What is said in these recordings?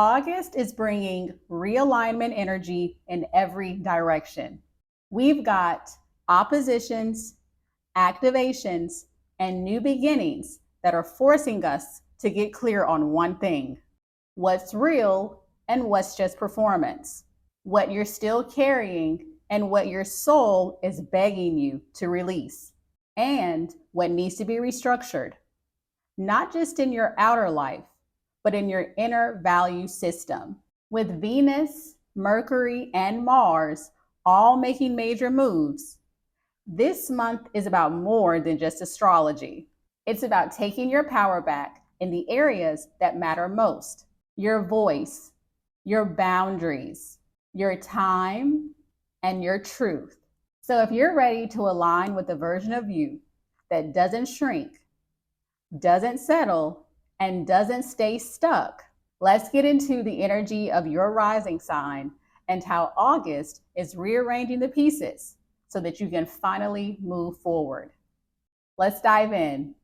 August is bringing realignment energy in every direction. We've got oppositions, activations, and new beginnings that are forcing us to get clear on one thing: what's real and what's just performance, what you're still carrying and what your soul is begging you to release, and what needs to be restructured, not just in your outer life, but in your inner value system. With Venus, Mercury, and Mars all making major moves, this month is about more than just astrology. It's about taking your power back in the areas that matter most: your voice, your boundaries, your time, and your truth. So if you're ready to align with the version of you that doesn't shrink, doesn't settle, and doesn't stay stuck, let's get into the energy of your rising sign and how August is rearranging the pieces so that you can finally move forward. Let's dive in.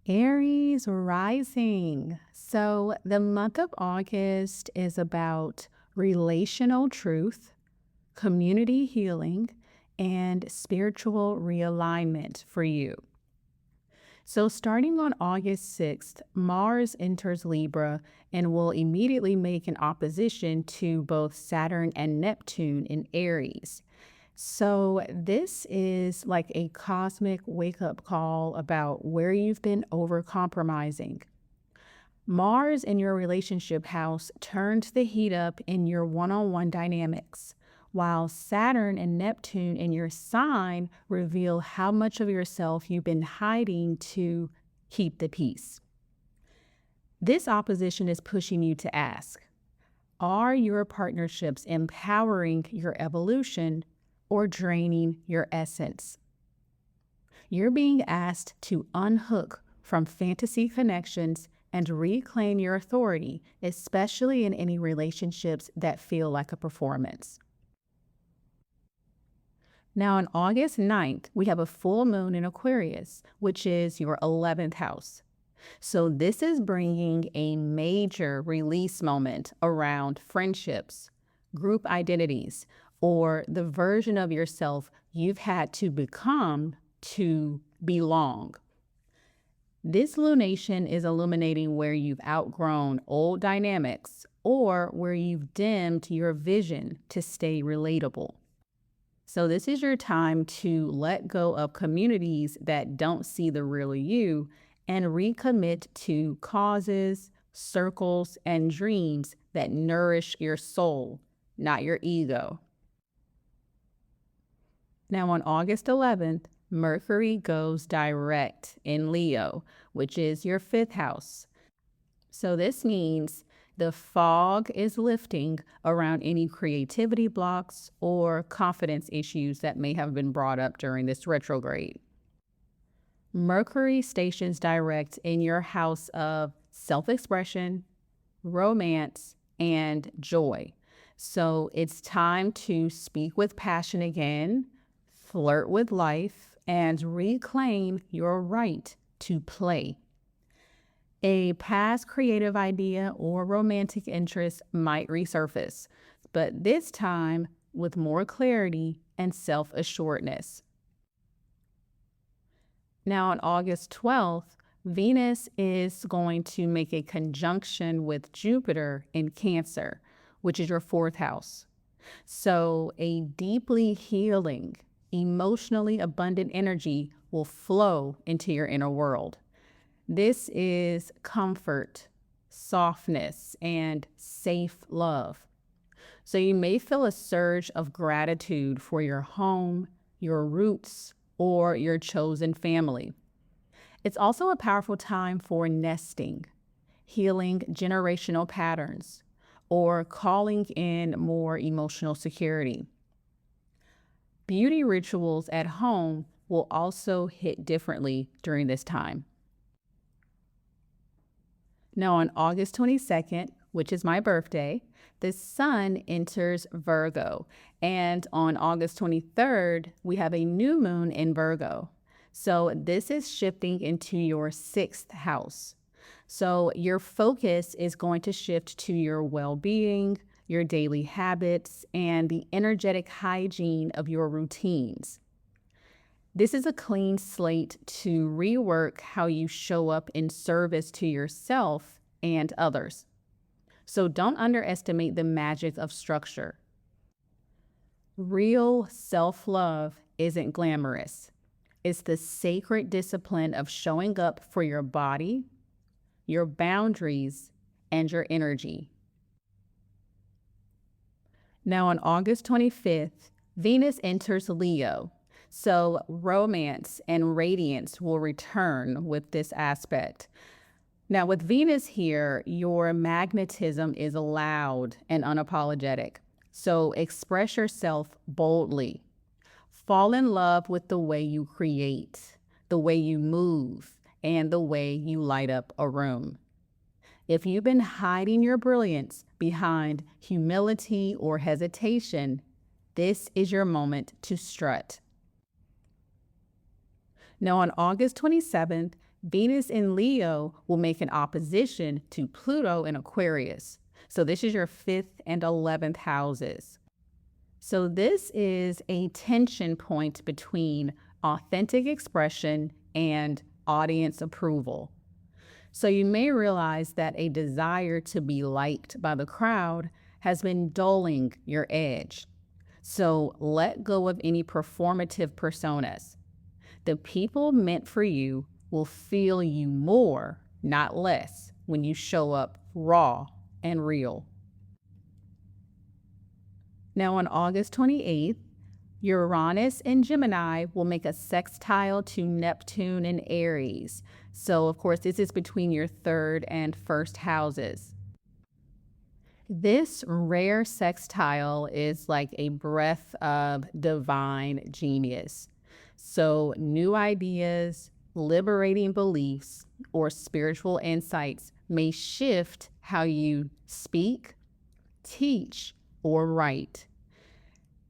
Aries rising. So the month of August is about relational truth, community healing, and spiritual realignment for you. So starting on August 6th, Mars enters Libra and will immediately make an opposition to both Saturn and Neptune in Aries. So this is like a cosmic wake-up call about where you've been over-compromising. Mars in your relationship house turns the heat up in your one-on-one dynamics, while Saturn and Neptune in your sign reveal how much of yourself you've been hiding to keep the peace. This opposition is pushing you to ask, are your partnerships empowering your evolution or draining your essence? You're being asked to unhook from fantasy connections and reclaim your authority, especially in any relationships that feel like a performance. Now on August 9th, we have a full moon in Aquarius, which is your 11th house. So this is bringing a major release moment around friendships, group identities, or the version of yourself you've had to become to belong. This lunation is illuminating where you've outgrown old dynamics or where you've dimmed your vision to stay relatable. So this is your time to let go of communities that don't see the real you and recommit to causes, circles, and dreams that nourish your soul, not your ego. Now on August 11th, Mercury goes direct in Leo, which is your 5th house. So this means the fog is lifting around any creativity blocks or confidence issues that may have been brought up during this retrograde. Mercury stations direct in your house of self-expression, romance, and joy. So it's time to speak with passion again, flirt with life, and reclaim your right to play. A past creative idea or romantic interest might resurface, but this time with more clarity and self-assuredness. Now on August 12th, Venus is going to make a conjunction with Jupiter in Cancer, which is your 4th house. So a deeply healing, emotionally abundant energy will flow into your inner world. This is comfort, softness, and safe love. So you may feel a surge of gratitude for your home, your roots, or your chosen family. It's also a powerful time for nesting, healing generational patterns, or calling in more emotional security. Beauty rituals at home will also hit differently during this time. Now on August 22nd, which is my birthday, the sun enters Virgo. And on August 23rd, we have a new moon in Virgo. So this is shifting into your 6th house. So your focus is going to shift to your well-being, your daily habits, and the energetic hygiene of your routines. This is a clean slate to rework how you show up in service to yourself and others. So don't underestimate the magic of structure. Real self-love isn't glamorous. It's the sacred discipline of showing up for your body, your boundaries, and your energy. Now on August 25th, Venus enters Leo. So romance and radiance will return with this aspect. Now with Venus here, your magnetism is loud and unapologetic. So express yourself boldly. Fall in love with the way you create, the way you move, and the way you light up a room. If you've been hiding your brilliance behind humility or hesitation, this is your moment to strut. Now on August 27th, Venus in Leo will make an opposition to Pluto in Aquarius. So this is your 5th and 11th houses. So this is a tension point between authentic expression and audience approval. So you may realize that a desire to be liked by the crowd has been dulling your edge. So let go of any performative personas. The people meant for you will feel you more, not less, when you show up raw and real. Now on August 28th, Uranus and Gemini will make a sextile to Neptune and Aries. So of course, this is between your 3rd and 1st houses. This rare sextile is like a breath of divine genius. So new ideas, liberating beliefs, or spiritual insights may shift how you speak, teach, or write.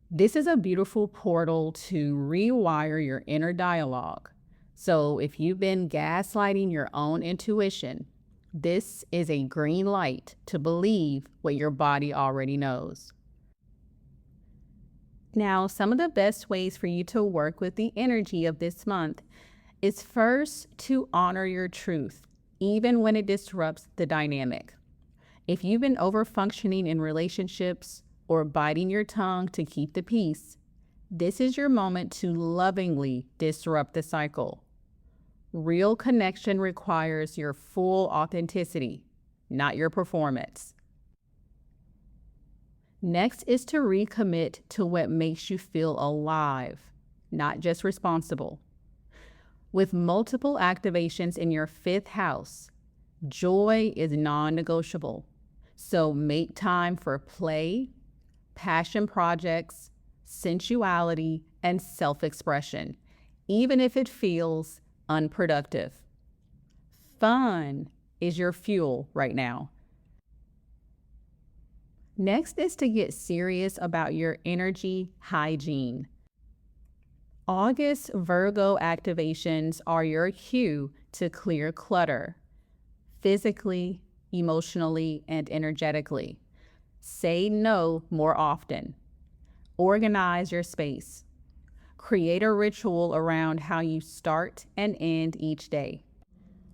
This is a beautiful portal to rewire your inner dialogue. So if you've been gaslighting your own intuition, this is a green light to believe what your body already knows. Now, some of the best ways for you to work with the energy of this month is first to honor your truth, even when it disrupts the dynamic. If you've been over-functioning in relationships or biting your tongue to keep the peace, this is your moment to lovingly disrupt the cycle. Real connection requires your full authenticity, not your performance. Next is to recommit to what makes you feel alive, not just responsible. With multiple activations in your 5th house, joy is non-negotiable. So make time for play, passion projects, sensuality, and self-expression, even if it feels unproductive. Fun is your fuel right now. Next is to get serious about your energy hygiene. August Virgo activations are your cue to clear clutter, physically, emotionally, and energetically. Say no more often. Organize your space. Create a ritual around how you start and end each day.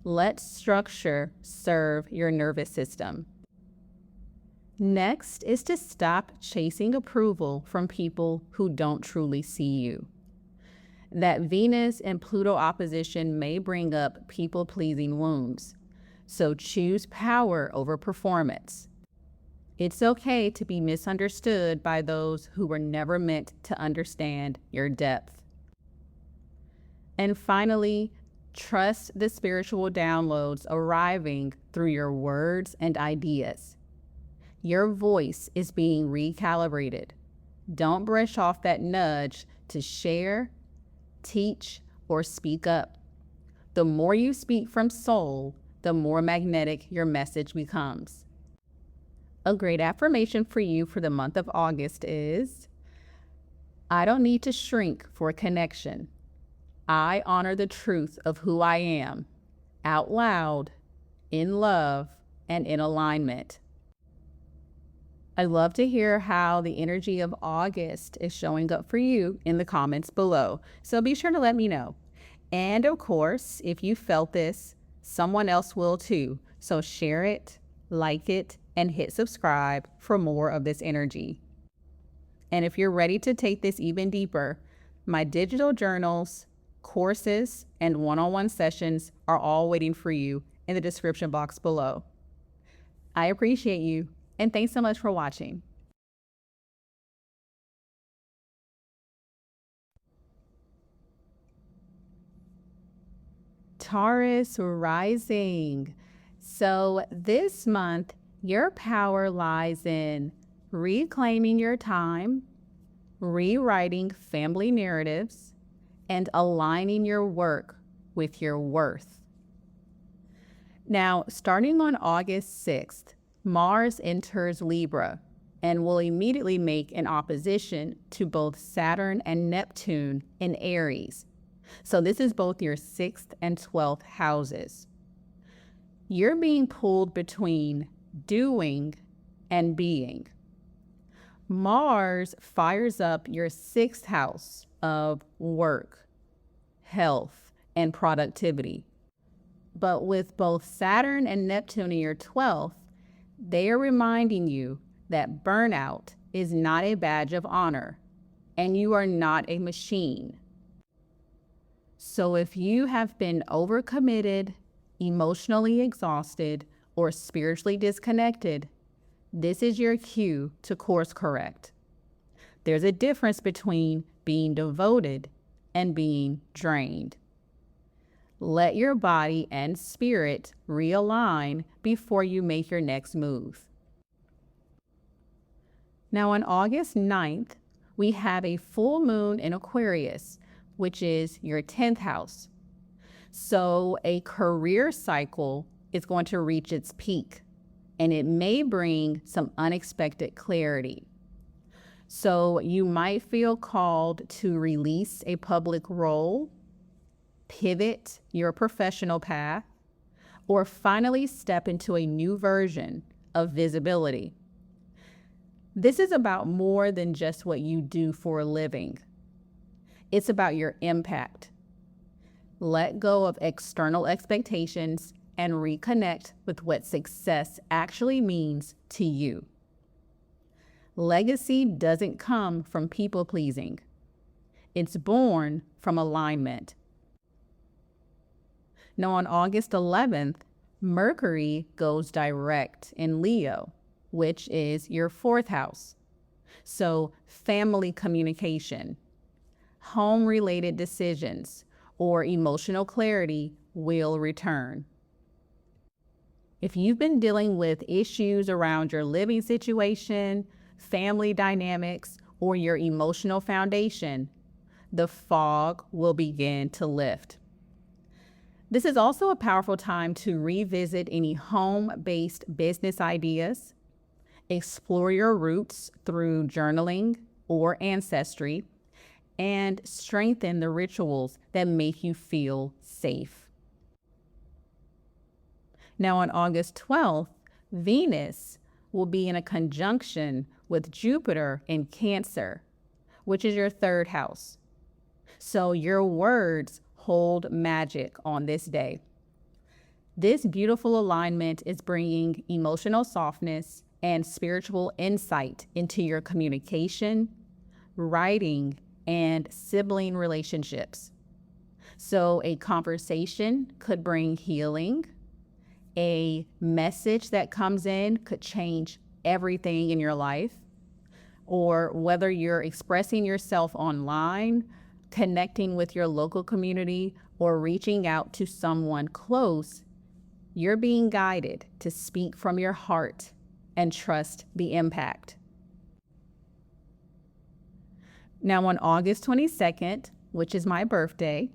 Let structure serve your nervous system. Next is to stop chasing approval from people who don't truly see you. That Venus and Pluto opposition may bring up people-pleasing wounds, so choose power over performance. It's okay to be misunderstood by those who were never meant to understand your depth. And finally, trust the spiritual downloads arriving through your words and ideas. Your voice is being recalibrated. Don't brush off that nudge to share, teach, or speak up. The more you speak from soul, the more magnetic your message becomes. A great affirmation for you for the month of August is, I don't need to shrink for connection. I honor the truth of who I am, out loud, in love, and in alignment. I'd love to hear how the energy of August is showing up for you in the comments below. So be sure to let me know. And of course, if you felt this, someone else will too. So share it, like it, and hit subscribe for more of this energy. And if you're ready to take this even deeper, my digital journals, courses, and one-on-one sessions are all waiting for you in the description box below. I appreciate you, and thanks so much for watching. Taurus rising. So this month, your power lies in reclaiming your time, rewriting family narratives, and aligning your work with your worth. Now, starting on August 6th, Mars enters Libra and will immediately make an opposition to both Saturn and Neptune in Aries. So this is both your 6th and 12th houses. You're being pulled between doing and being. Mars fires up your 6th house of work, health, and productivity. But with both Saturn and Neptune in your 12th, they are reminding you that burnout is not a badge of honor, and you are not a machine. So if you have been overcommitted, emotionally exhausted, or spiritually disconnected, this is your cue to course correct. There's a difference between being devoted and being drained. Let your body and spirit realign before you make your next move. Now on August 9th, we have a full moon in Aquarius, which is your 10th house. So a career cycle is going to reach its peak, and it may bring some unexpected clarity. So you might feel called to release a public role, pivot your professional path, or finally step into a new version of visibility. This is about more than just what you do for a living. It's about your impact. Let go of external expectations and reconnect with what success actually means to you. Legacy doesn't come from people-pleasing. It's born from alignment. Now on August 11th, Mercury goes direct in Leo, which is your 4th house. So family communication, home-related decisions, or emotional clarity will return. If you've been dealing with issues around your living situation, family dynamics, or your emotional foundation, the fog will begin to lift. This is also a powerful time to revisit any home-based business ideas, explore your roots through journaling or ancestry, and strengthen the rituals that make you feel safe. Now on August 12th, Venus will be in a conjunction with Jupiter in Cancer, which is your 3rd house. So your words hold magic on this day. This beautiful alignment is bringing emotional softness and spiritual insight into your communication, writing, and sibling relationships. So a conversation could bring healing. A message that comes in could change everything in your life. Or whether you're expressing yourself online, connecting with your local community, or reaching out to someone close, you're being guided to speak from your heart and trust the impact. Now on August 22nd, which is my birthday,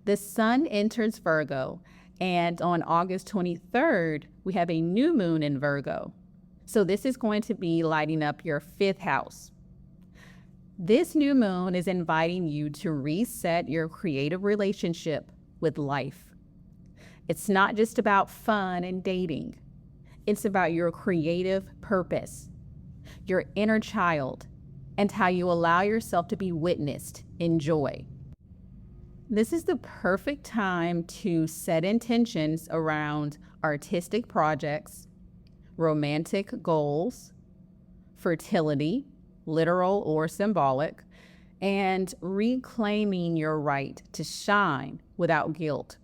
the sun enters Virgo, and on August 23rd, we have a new moon in Virgo. So this is going to be lighting up your 5th house. This new moon is inviting you to reset your creative relationship with life. It's not just about fun and dating. It's about your creative purpose, your inner child, and how you allow yourself to be witnessed in joy. This is the perfect time to set intentions around artistic projects, romantic goals, fertility, literal or symbolic, and reclaiming your right to shine without guilt.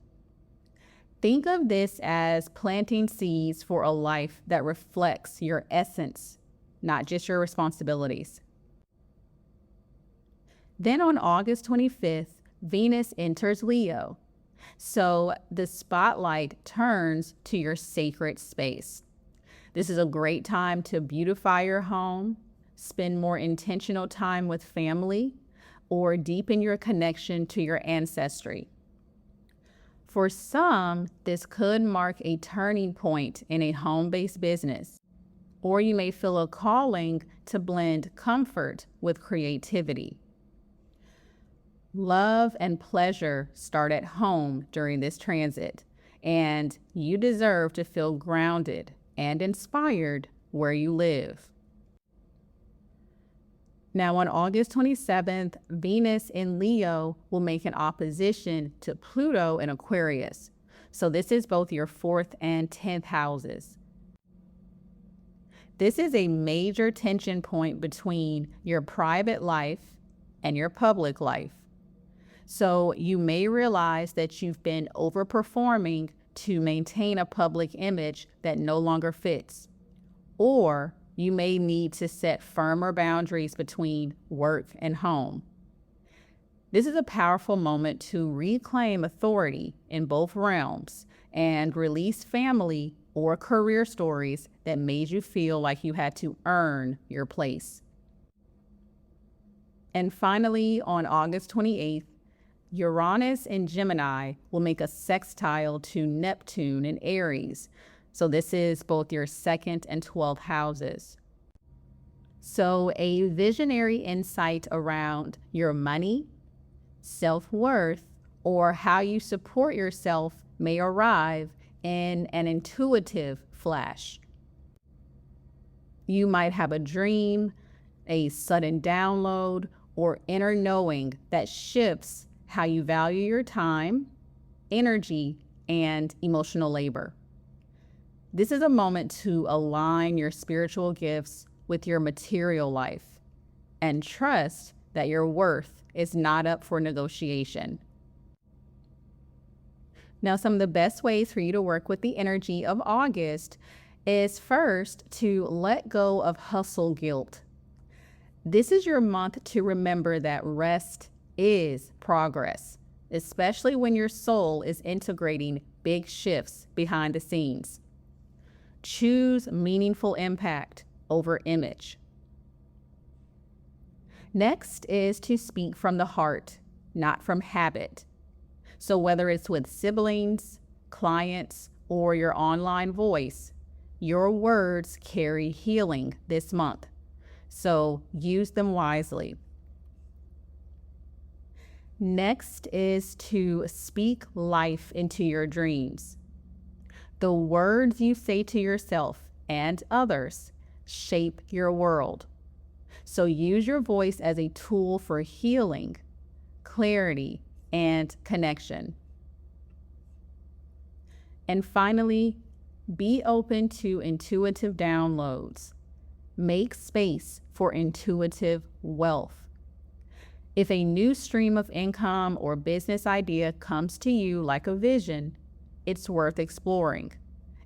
Think of this as planting seeds for a life that reflects your essence, not just your responsibilities. Then on August 25th, Venus enters Leo. So the spotlight turns to your sacred space. This is a great time to beautify your home, spend more intentional time with family, or deepen your connection to your ancestry. For some, this could mark a turning point in a home-based business, or you may feel a calling to blend comfort with creativity. Love and pleasure start at home during this transit, and you deserve to feel grounded and inspired where you live. Now on August 27th, Venus in Leo will make an opposition to Pluto in Aquarius. So this is both your 4th and 10th houses. This is a major tension point between your private life and your public life. So you may realize that you've been overperforming to maintain a public image that no longer fits, or you may need to set firmer boundaries between work and home. This is a powerful moment to reclaim authority in both realms and release family or career stories that made you feel like you had to earn your place. And finally, on August 28th, Uranus in Gemini will make a sextile to Neptune in Aries. So this is both your 2nd and 12th houses. So a visionary insight around your money, self-worth, or how you support yourself may arrive in an intuitive flash. You might have a dream, a sudden download, or inner knowing that shifts how you value your time, energy, and emotional labor. This is a moment to align your spiritual gifts with your material life and trust that your worth is not up for negotiation. Now, some of the best ways for you to work with the energy of August is first to let go of hustle guilt. This is your month to remember that rest is progress, especially when your soul is integrating big shifts behind the scenes. Choose meaningful impact over image. Next is to speak from the heart, not from habit. So whether it's with siblings, clients, or your online voice, your words carry healing this month. So use them wisely. Next is to speak life into your dreams. The words you say to yourself and others shape your world. So use your voice as a tool for healing, clarity, and connection. And finally, be open to intuitive downloads. Make space for intuitive wealth. If a new stream of income or business idea comes to you like a vision, it's worth exploring,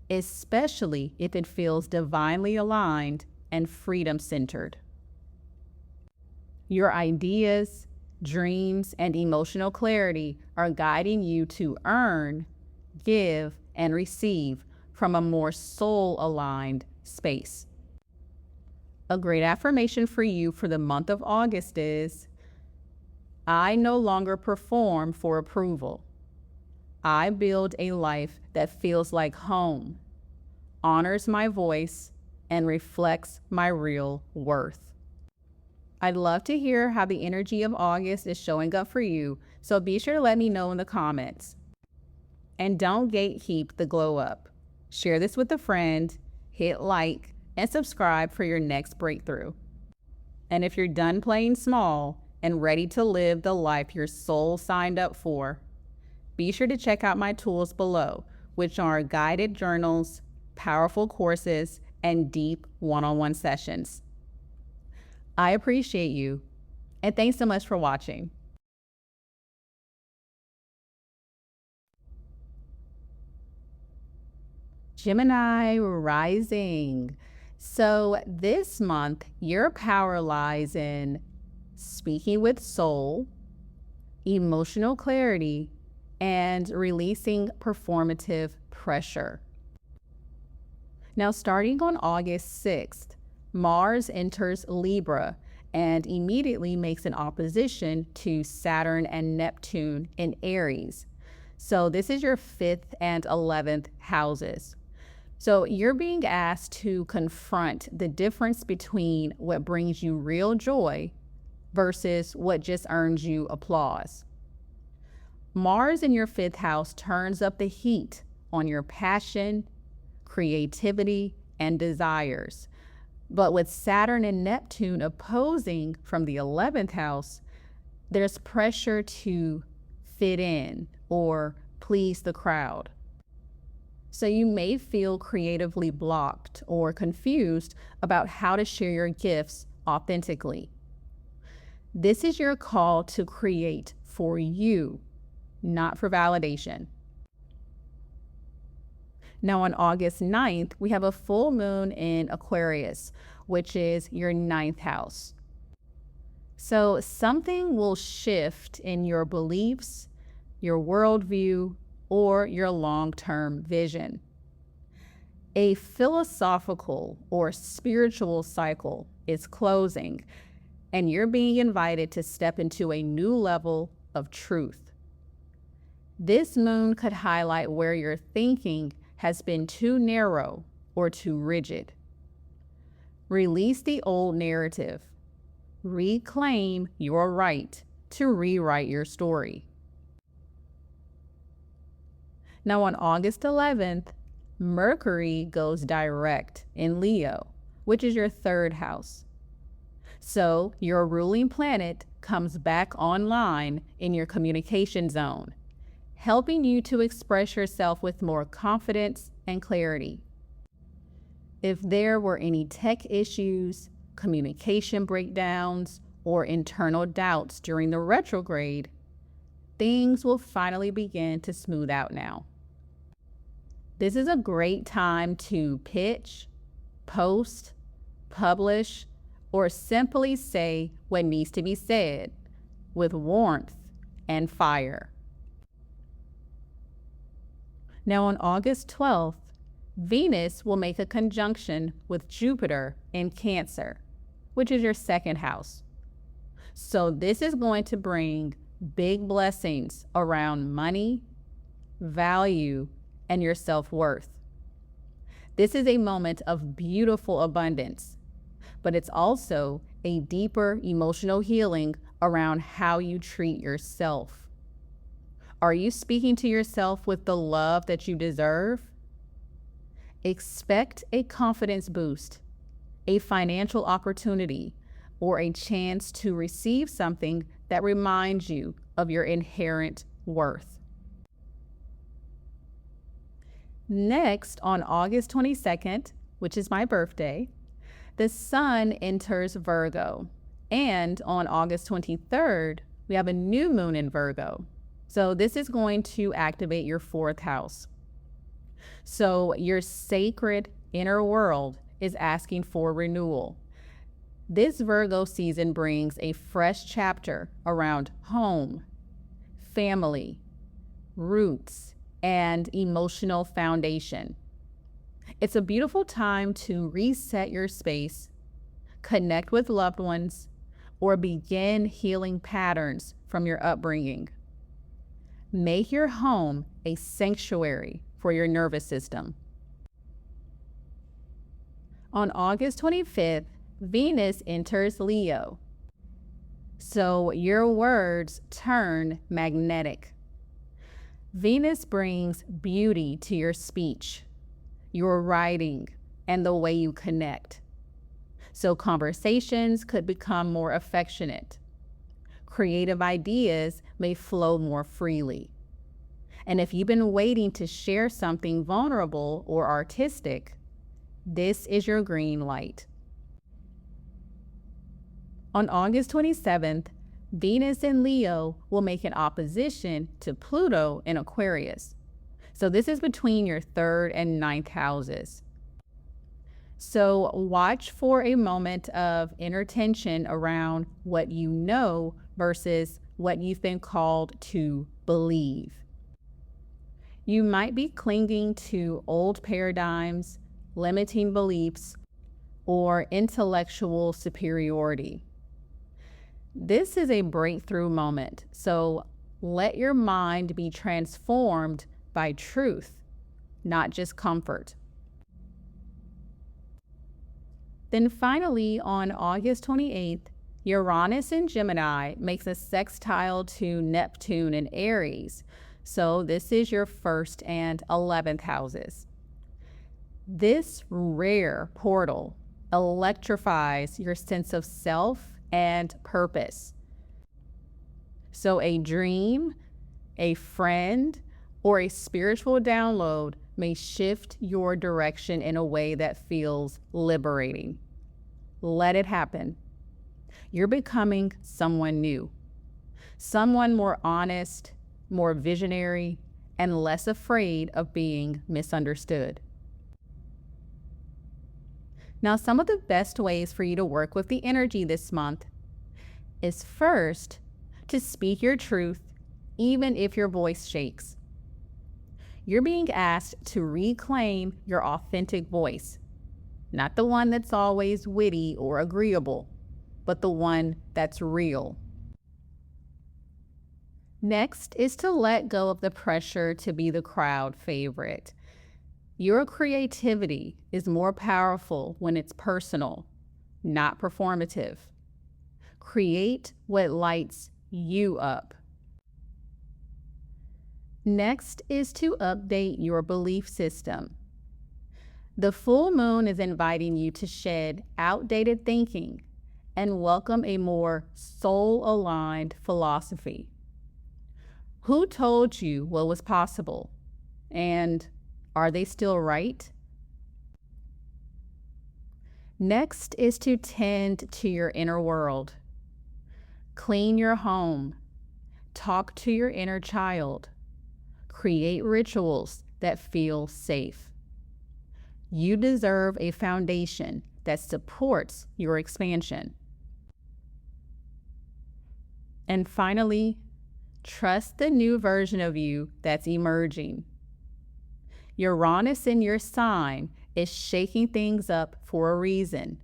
especially if it feels divinely aligned and freedom-centered. Your ideas, dreams, and emotional clarity are guiding you to earn, give, and receive from a more soul-aligned space. A great affirmation for you for the month of August is, I no longer perform for approval. I build a life that feels like home, honors my voice, and reflects my real worth. I'd love to hear how the energy of August is showing up for you, so be sure to let me know in the comments. And don't gatekeep the glow up. Share this with a friend, hit like, and subscribe for your next breakthrough. And if you're done playing small and ready to live the life your soul signed up for, be sure to check out my tools below, which are guided journals, powerful courses, and deep one-on-one sessions. I appreciate you, and thanks so much for watching. Gemini rising. So this month, your power lies in speaking with soul, emotional clarity, and releasing performative pressure. Now, starting on August 6th, Mars enters Libra and immediately makes an opposition to Saturn and Neptune in Aries. So this is your 5th and 11th houses. So you're being asked to confront the difference between what brings you real joy versus what just earns you applause. Mars in your 5th house turns up the heat on your passion, creativity, and desires. But with Saturn and Neptune opposing from the 11th house, there's pressure to fit in or please the crowd. So you may feel creatively blocked or confused about how to share your gifts authentically. This is your call to create for you, not for validation. Now on August 9th, we have a full moon in Aquarius, which is your 9th house. So something will shift in your beliefs, your worldview, or your long-term vision. A philosophical or spiritual cycle is closing, and you're being invited to step into a new level of truth. This moon could highlight where your thinking has been too narrow or too rigid. Release the old narrative. Reclaim your right to rewrite your story. Now on August 11th, Mercury goes direct in Leo, which is your 3rd house. So your ruling planet comes back online in your communication zone, helping you to express yourself with more confidence and clarity. If there were any tech issues, communication breakdowns, or internal doubts during the retrograde, things will finally begin to smooth out now. This is a great time to pitch, post, publish, or simply say what needs to be said with warmth and fire. Now on August 12th, Venus will make a conjunction with Jupiter in Cancer, which is your 2nd house. So this is going to bring big blessings around money, value, and your self-worth. This is a moment of beautiful abundance, but it's also a deeper emotional healing around how you treat yourself. Are you speaking to yourself with the love that you deserve? Expect a confidence boost, a financial opportunity, or a chance to receive something that reminds you of your inherent worth. Next, on August 22nd, which is my birthday, the Sun enters Virgo. And on August 23rd, we have a new moon in Virgo. So this is going to activate your 4th house. So your sacred inner world is asking for renewal. This Virgo season brings a fresh chapter around home, family, roots, and emotional foundation. It's a beautiful time to reset your space, connect with loved ones, or begin healing patterns from your upbringing. Make your home a sanctuary for your nervous system. On August 25th, Venus enters Leo, So your words turn magnetic. Venus brings beauty to your speech, your writing, and the way you connect. So conversations could become more affectionate. Creative ideas may flow more freely. And if you've been waiting to share something vulnerable or artistic, this is your green light. On August 27th, Venus in Leo will make an opposition to Pluto in Aquarius. So this is between your 3rd and 9th houses. So watch for a moment of inner tension around what you know versus what you've been called to believe. You might be clinging to old paradigms, limiting beliefs, or intellectual superiority. This is a breakthrough moment, so let your mind be transformed by truth, not just comfort. Then finally, on August 28th, Uranus in Gemini makes a sextile to Neptune in Aries. So this is your 1st and 11th houses. This rare portal electrifies your sense of self and purpose. So a dream, a friend, or a spiritual download may shift your direction in a way that feels liberating. Let it happen. You're becoming someone new, someone more honest, more visionary, and less afraid of being misunderstood. Now, some of the best ways for you to work with the energy this month is first to speak your truth, even if your voice shakes. You're being asked to reclaim your authentic voice, not the one that's always witty or agreeable, but the one that's real. Next is to let go of the pressure to be the crowd favorite. Your creativity is more powerful when it's personal, not performative. Create what lights you up. Next is to update your belief system. The full moon is inviting you to shed outdated thinking and welcome a more soul-aligned philosophy. Who told you what was possible? And are they still right? Next is to tend to your inner world. Clean your home. Talk to your inner child. Create rituals that feel safe. You deserve a foundation that supports your expansion. And finally, trust the new version of you that's emerging. Uranus in your sign is shaking things up for a reason.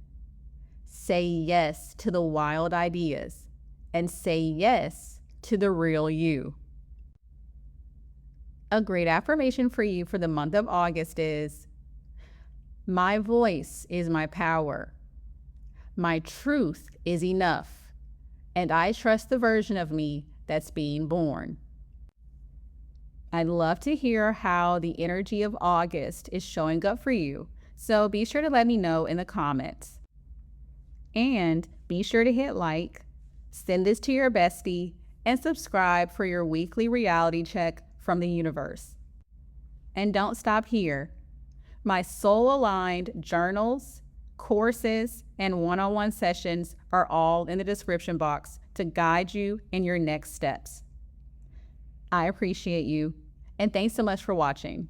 Say yes to the wild ideas and say yes to the real you. A great affirmation for you for the month of August is, my voice is my power. My truth is enough, and I trust the version of me that's being born. I'd love to hear how the energy of August is showing up for you, so be sure to let me know in the comments. And be sure to hit like, send this to your bestie, and subscribe for your weekly reality check from the universe. And don't stop here. My soul-aligned journals, courses, and one-on-one sessions are all in the description box to guide you in your next steps. I appreciate you, and thanks so much for watching.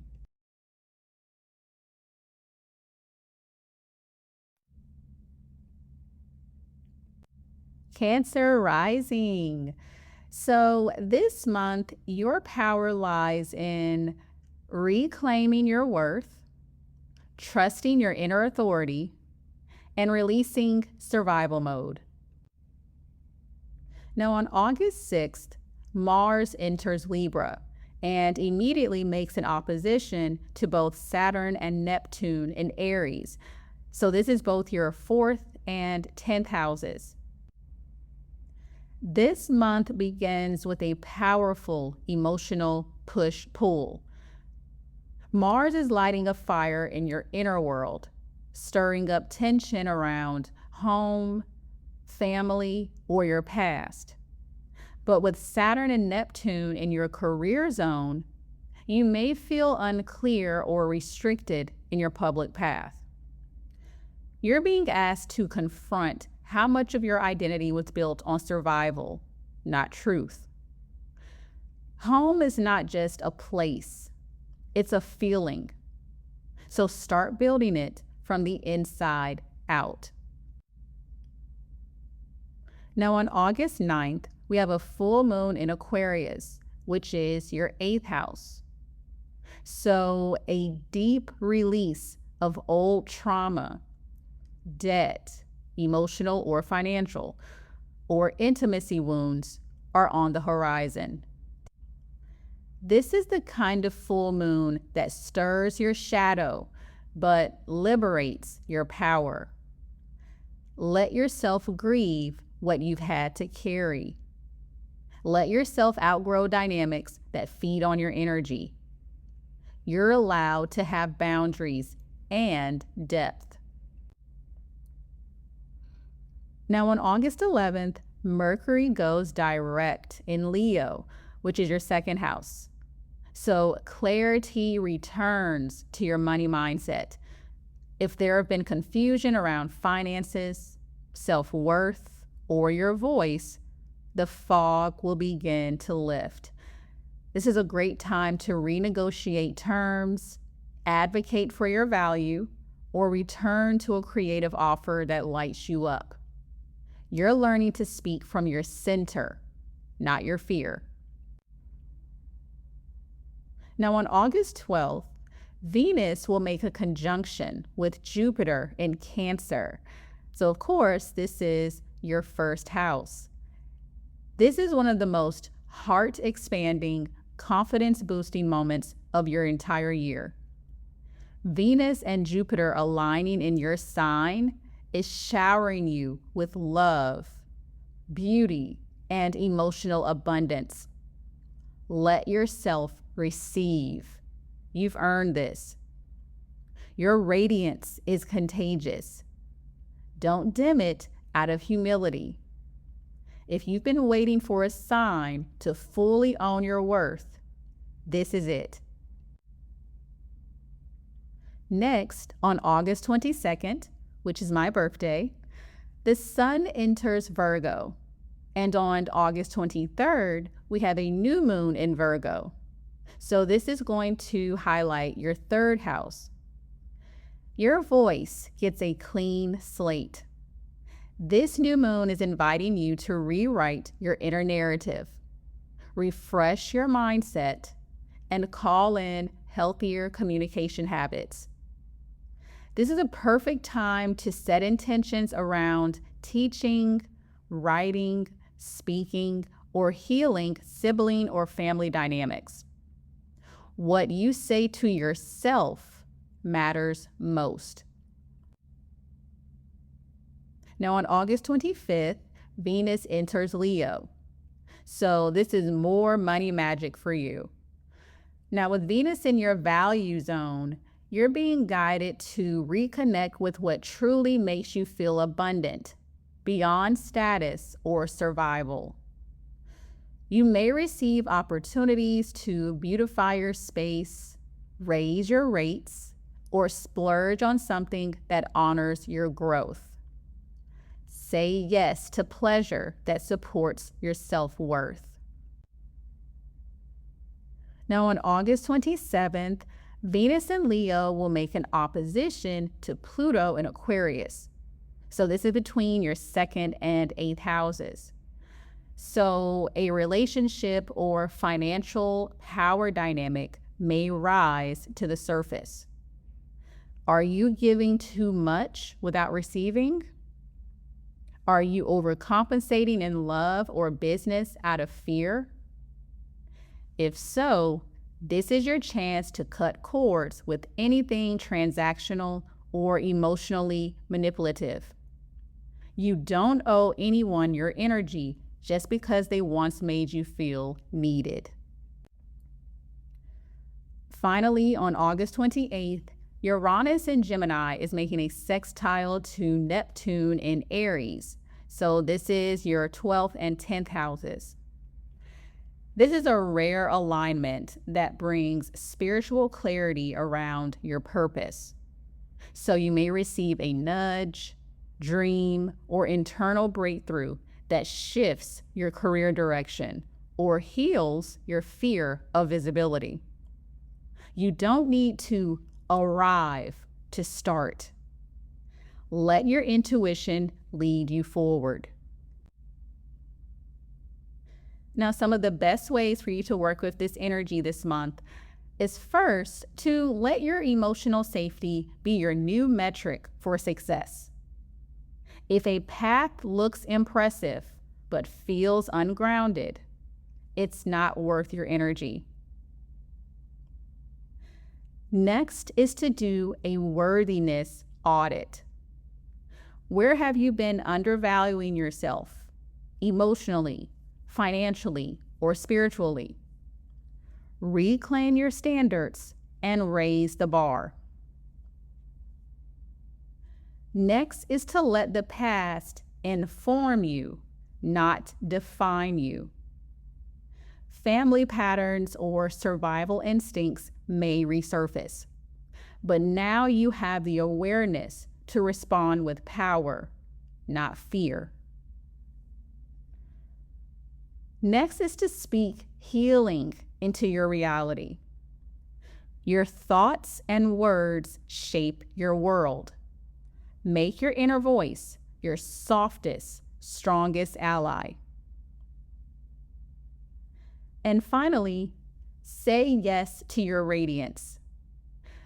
Cancer rising. So this month, your power lies in reclaiming your worth, trusting your inner authority, and releasing survival mode. Now on August 6th, Mars enters Libra and immediately makes an opposition to both Saturn and Neptune in Aries. So this is both your 4th and 10th houses. This month begins with a powerful emotional push-pull. Mars is lighting a fire in your inner world, stirring up tension around home, family, or your past. But with Saturn and Neptune in your career zone, you may feel unclear or restricted in your public path. You're being asked to confront how much of your identity was built on survival, not truth. Home is not just a place, it's a feeling. So start building it from the inside out. Now on August 9th, we have a full moon in Aquarius, which is your 8th house. So a deep release of old trauma, debt, emotional or financial, or intimacy wounds are on the horizon. This is the kind of full moon that stirs your shadow, but liberates your power. Let yourself grieve what you've had to carry. Let yourself outgrow dynamics that feed on your energy. You're allowed to have boundaries and depth. Now on August 11th, Mercury goes direct in Leo, which is your 2nd house. So clarity returns to your money mindset. If there have been confusion around finances, self-worth, or your voice, the fog will begin to lift. This is a great time to renegotiate terms, advocate for your value, or return to a creative offer that lights you up. You're learning to speak from your center, not your fear. Now on August 12th, Venus will make a conjunction with Jupiter in Cancer. So of course, this is your 1st house. This is one of the most heart-expanding, confidence-boosting moments of your entire year. Venus and Jupiter aligning in your sign is showering you with love, beauty, and emotional abundance. Let yourself receive. You've earned this. Your radiance is contagious. Don't dim it out of humility. If you've been waiting for a sign to fully own your worth, this is it. Next, on August 22nd, which is my birthday, the Sun enters Virgo. And on August 23rd, we have a new moon in Virgo. So this is going to highlight your 3rd house. Your voice gets a clean slate. This new moon is inviting you to rewrite your inner narrative, refresh your mindset, and call in healthier communication habits. This is a perfect time to set intentions around teaching, writing, speaking, or healing sibling or family dynamics. What you say to yourself matters most. Now on August 25th, Venus enters Leo. So this is more money magic for you. Now with Venus in your value zone, you're being guided to reconnect with what truly makes you feel abundant, beyond status or survival. You may receive opportunities to beautify your space, raise your rates, or splurge on something that honors your growth. Say yes to pleasure that supports your self-worth. Now on August 27th, Venus and Leo will make an opposition to Pluto in Aquarius. So this is between your 2nd and 8th houses. So a relationship or financial power dynamic may rise to the surface. Are you giving too much without receiving? Are you overcompensating in love or business out of fear? If so, this is your chance to cut cords with anything transactional or emotionally manipulative. You don't owe anyone your energy just because they once made you feel needed. Finally, on August 28th, Uranus in Gemini is making a sextile to Neptune in Aries. So this is your 12th and 10th houses. This is a rare alignment that brings spiritual clarity around your purpose. So you may receive a nudge, dream, or internal breakthrough that shifts your career direction or heals your fear of visibility. You don't need to arrive to start. Let your intuition lead you forward. Now, some of the best ways for you to work with this energy this month is first to let your emotional safety be your new metric for success. If a path looks impressive but feels ungrounded, it's not worth your energy. Next is to do a worthiness audit. Where have you been undervaluing yourself emotionally, financially, or spiritually? Reclaim your standards and raise the bar. Next is to let the past inform you, not define you. Family patterns or survival instincts may resurface, but now you have the awareness to respond with power, not fear. Next is to speak healing into your reality. Your thoughts and words shape your world. Make your inner voice your softest, strongest ally. And finally, say yes to your radiance.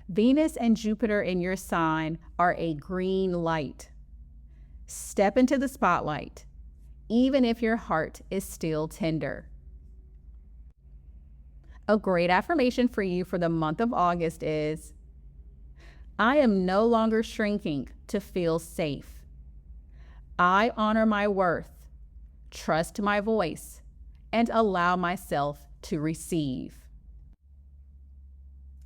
Venus and Jupiter in your sign are a green light. Step into the spotlight, even if your heart is still tender. A great affirmation for you for the month of August is, I am no longer shrinking to feel safe. I honor my worth, trust my voice, and allow myself to receive.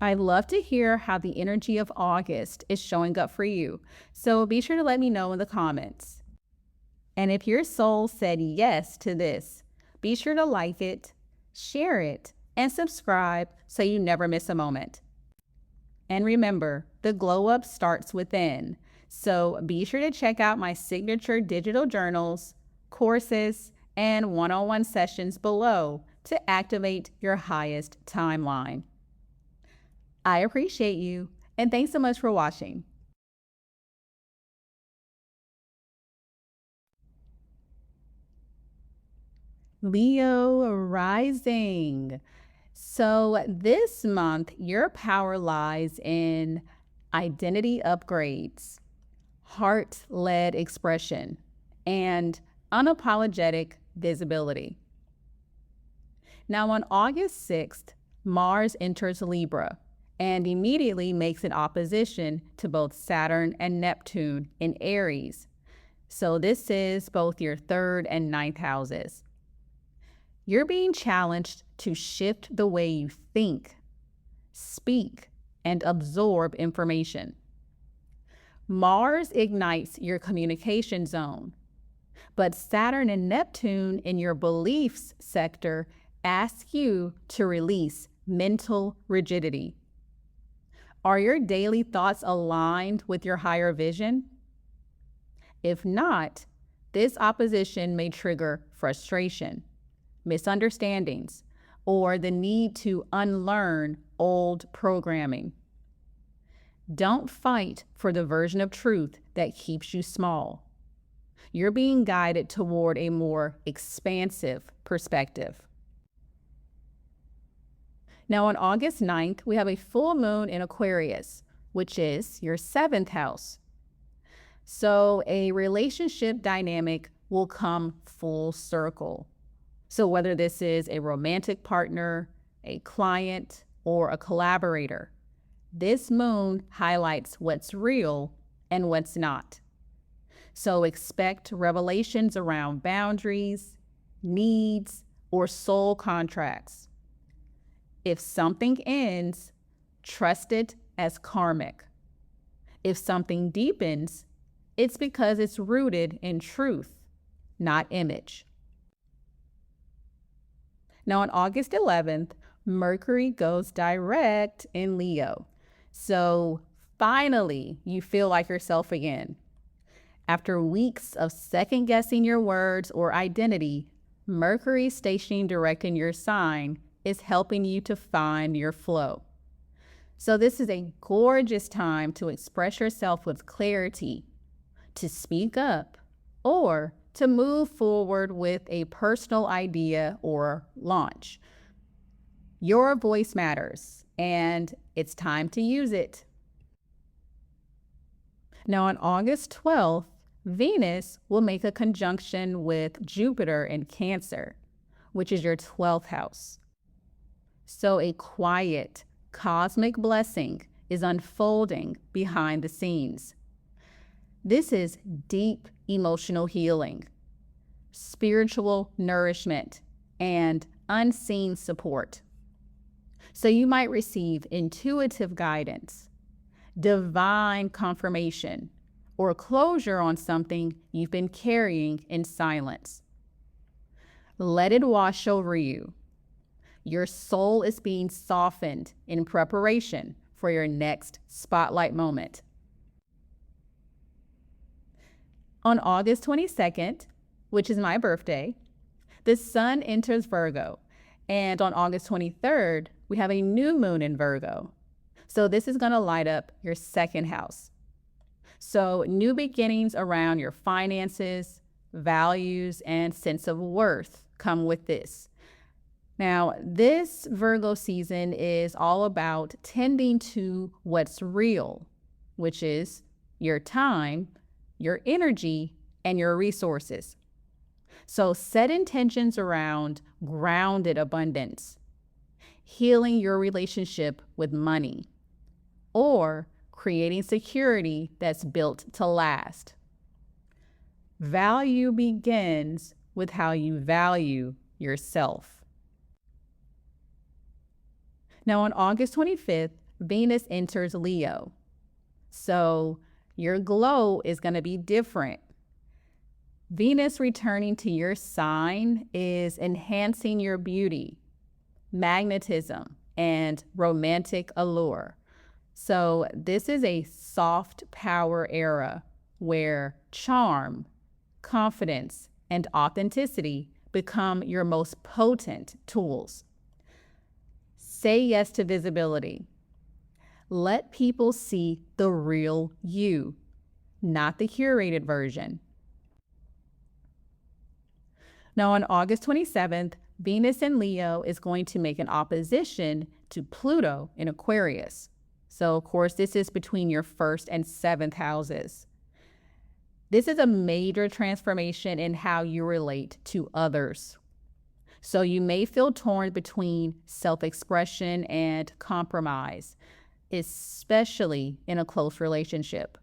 I love to hear how the energy of August is showing up for you, so be sure to let me know in the comments. And if your soul said yes to this, be sure to like it, share it, and subscribe so you never miss a moment. And remember, the glow up starts within, so be sure to check out my signature digital journals, courses, and one-on-one sessions below to activate your highest timeline. I appreciate you, and thanks so much for watching. Leo rising. So this month, your power lies in identity upgrades, heart-led expression, and unapologetic visibility. Now on August 6th, Mars enters Libra and immediately makes an opposition to both Saturn and Neptune in Aries. So this is both your 3rd and 9th houses. You're being challenged to shift the way you think, speak, and absorb information. Mars ignites your communication zone, but Saturn and Neptune in your beliefs sector ask you to release mental rigidity. Are your daily thoughts aligned with your higher vision? If not, this opposition may trigger frustration, misunderstandings, or the need to unlearn old programming. Don't fight for the version of truth that keeps you small. You're being guided toward a more expansive perspective. Now on August 9th, we have a full moon in Aquarius, which is your 7th house. So a relationship dynamic will come full circle. So whether this is a romantic partner, a client, or a collaborator, this moon highlights what's real and what's not. So expect revelations around boundaries, needs, or soul contracts. If something ends, trust it as karmic. If something deepens, it's because it's rooted in truth, not image. Now, on August 11th, Mercury goes direct in Leo. So finally, you feel like yourself again. After weeks of second guessing your words or identity, Mercury stationing direct in your sign is helping you to find your flow. So this is a gorgeous time to express yourself with clarity, to speak up, or to move forward with a personal idea or launch. Your voice matters, and it's time to use it. Now, on August 12th, Venus will make a conjunction with Jupiter in Cancer, which is your 12th house. So a quiet, cosmic blessing is unfolding behind the scenes. This is deep emotional healing, spiritual nourishment, and unseen support. So you might receive intuitive guidance, divine confirmation, or closure on something you've been carrying in silence. Let it wash over you. Your soul is being softened in preparation for your next spotlight moment. On August 22nd, which is my birthday, the sun enters Virgo. And on August 23rd, we have a new moon in Virgo. So this is going to light up your second house. So new beginnings around your finances, values, and sense of worth come with this. Now, this Virgo season is all about tending to what's real, which is your time, your energy, and your resources. So set intentions around grounded abundance, healing your relationship with money, or creating security that's built to last. Value begins with how you value yourself. Now, on August 25th, Venus enters Leo. So your glow is going to be different. Venus returning to your sign is enhancing your beauty, magnetism, and romantic allure. So this is a soft power era where charm, confidence, and authenticity become your most potent tools. Say yes to visibility. Let people see the real you, not the curated version. Now, on August 27th, Venus in Leo is going to make an opposition to Pluto in Aquarius. So, of course, this is between your 1st and 7th houses. This is a major transformation in how you relate to others. So you may feel torn between self-expression and compromise, especially in a close relationship.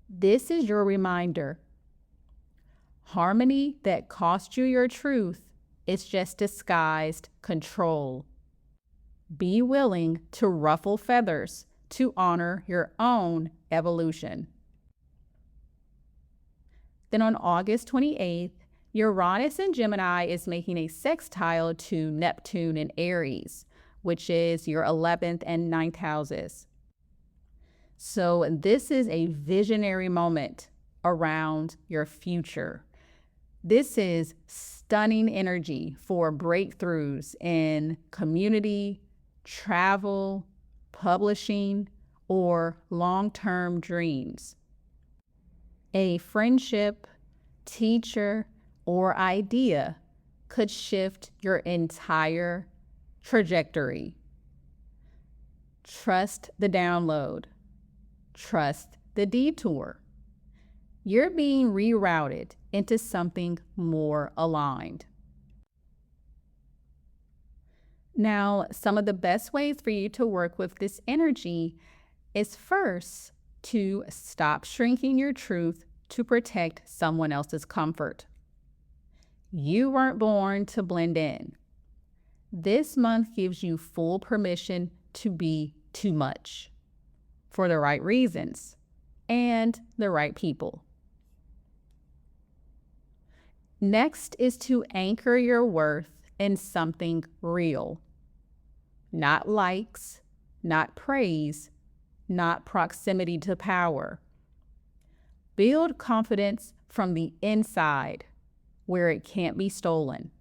This is your reminder. Harmony that cost you your truth is just disguised control. Be willing to ruffle feathers to honor your own evolution. Then on August 28th, Uranus in Gemini is making a sextile to Neptune in Aries, which is your 11th and 9th houses. So this is a visionary moment around your future. This is stunning energy for breakthroughs in community, travel, publishing, or long-term dreams. A friendship, teacher, or idea could shift your entire trajectory. Trust the download. Trust the detour. You're being rerouted into something more aligned. Now, some of the best ways for you to work with this energy is first to stop shrinking your truth to protect someone else's comfort. You weren't born to blend in. This month gives you full permission to be too much for the right reasons and the right people. Next is to anchor your worth in something real. Not likes, not praise, not proximity to power. Build confidence from the inside where it can't be stolen.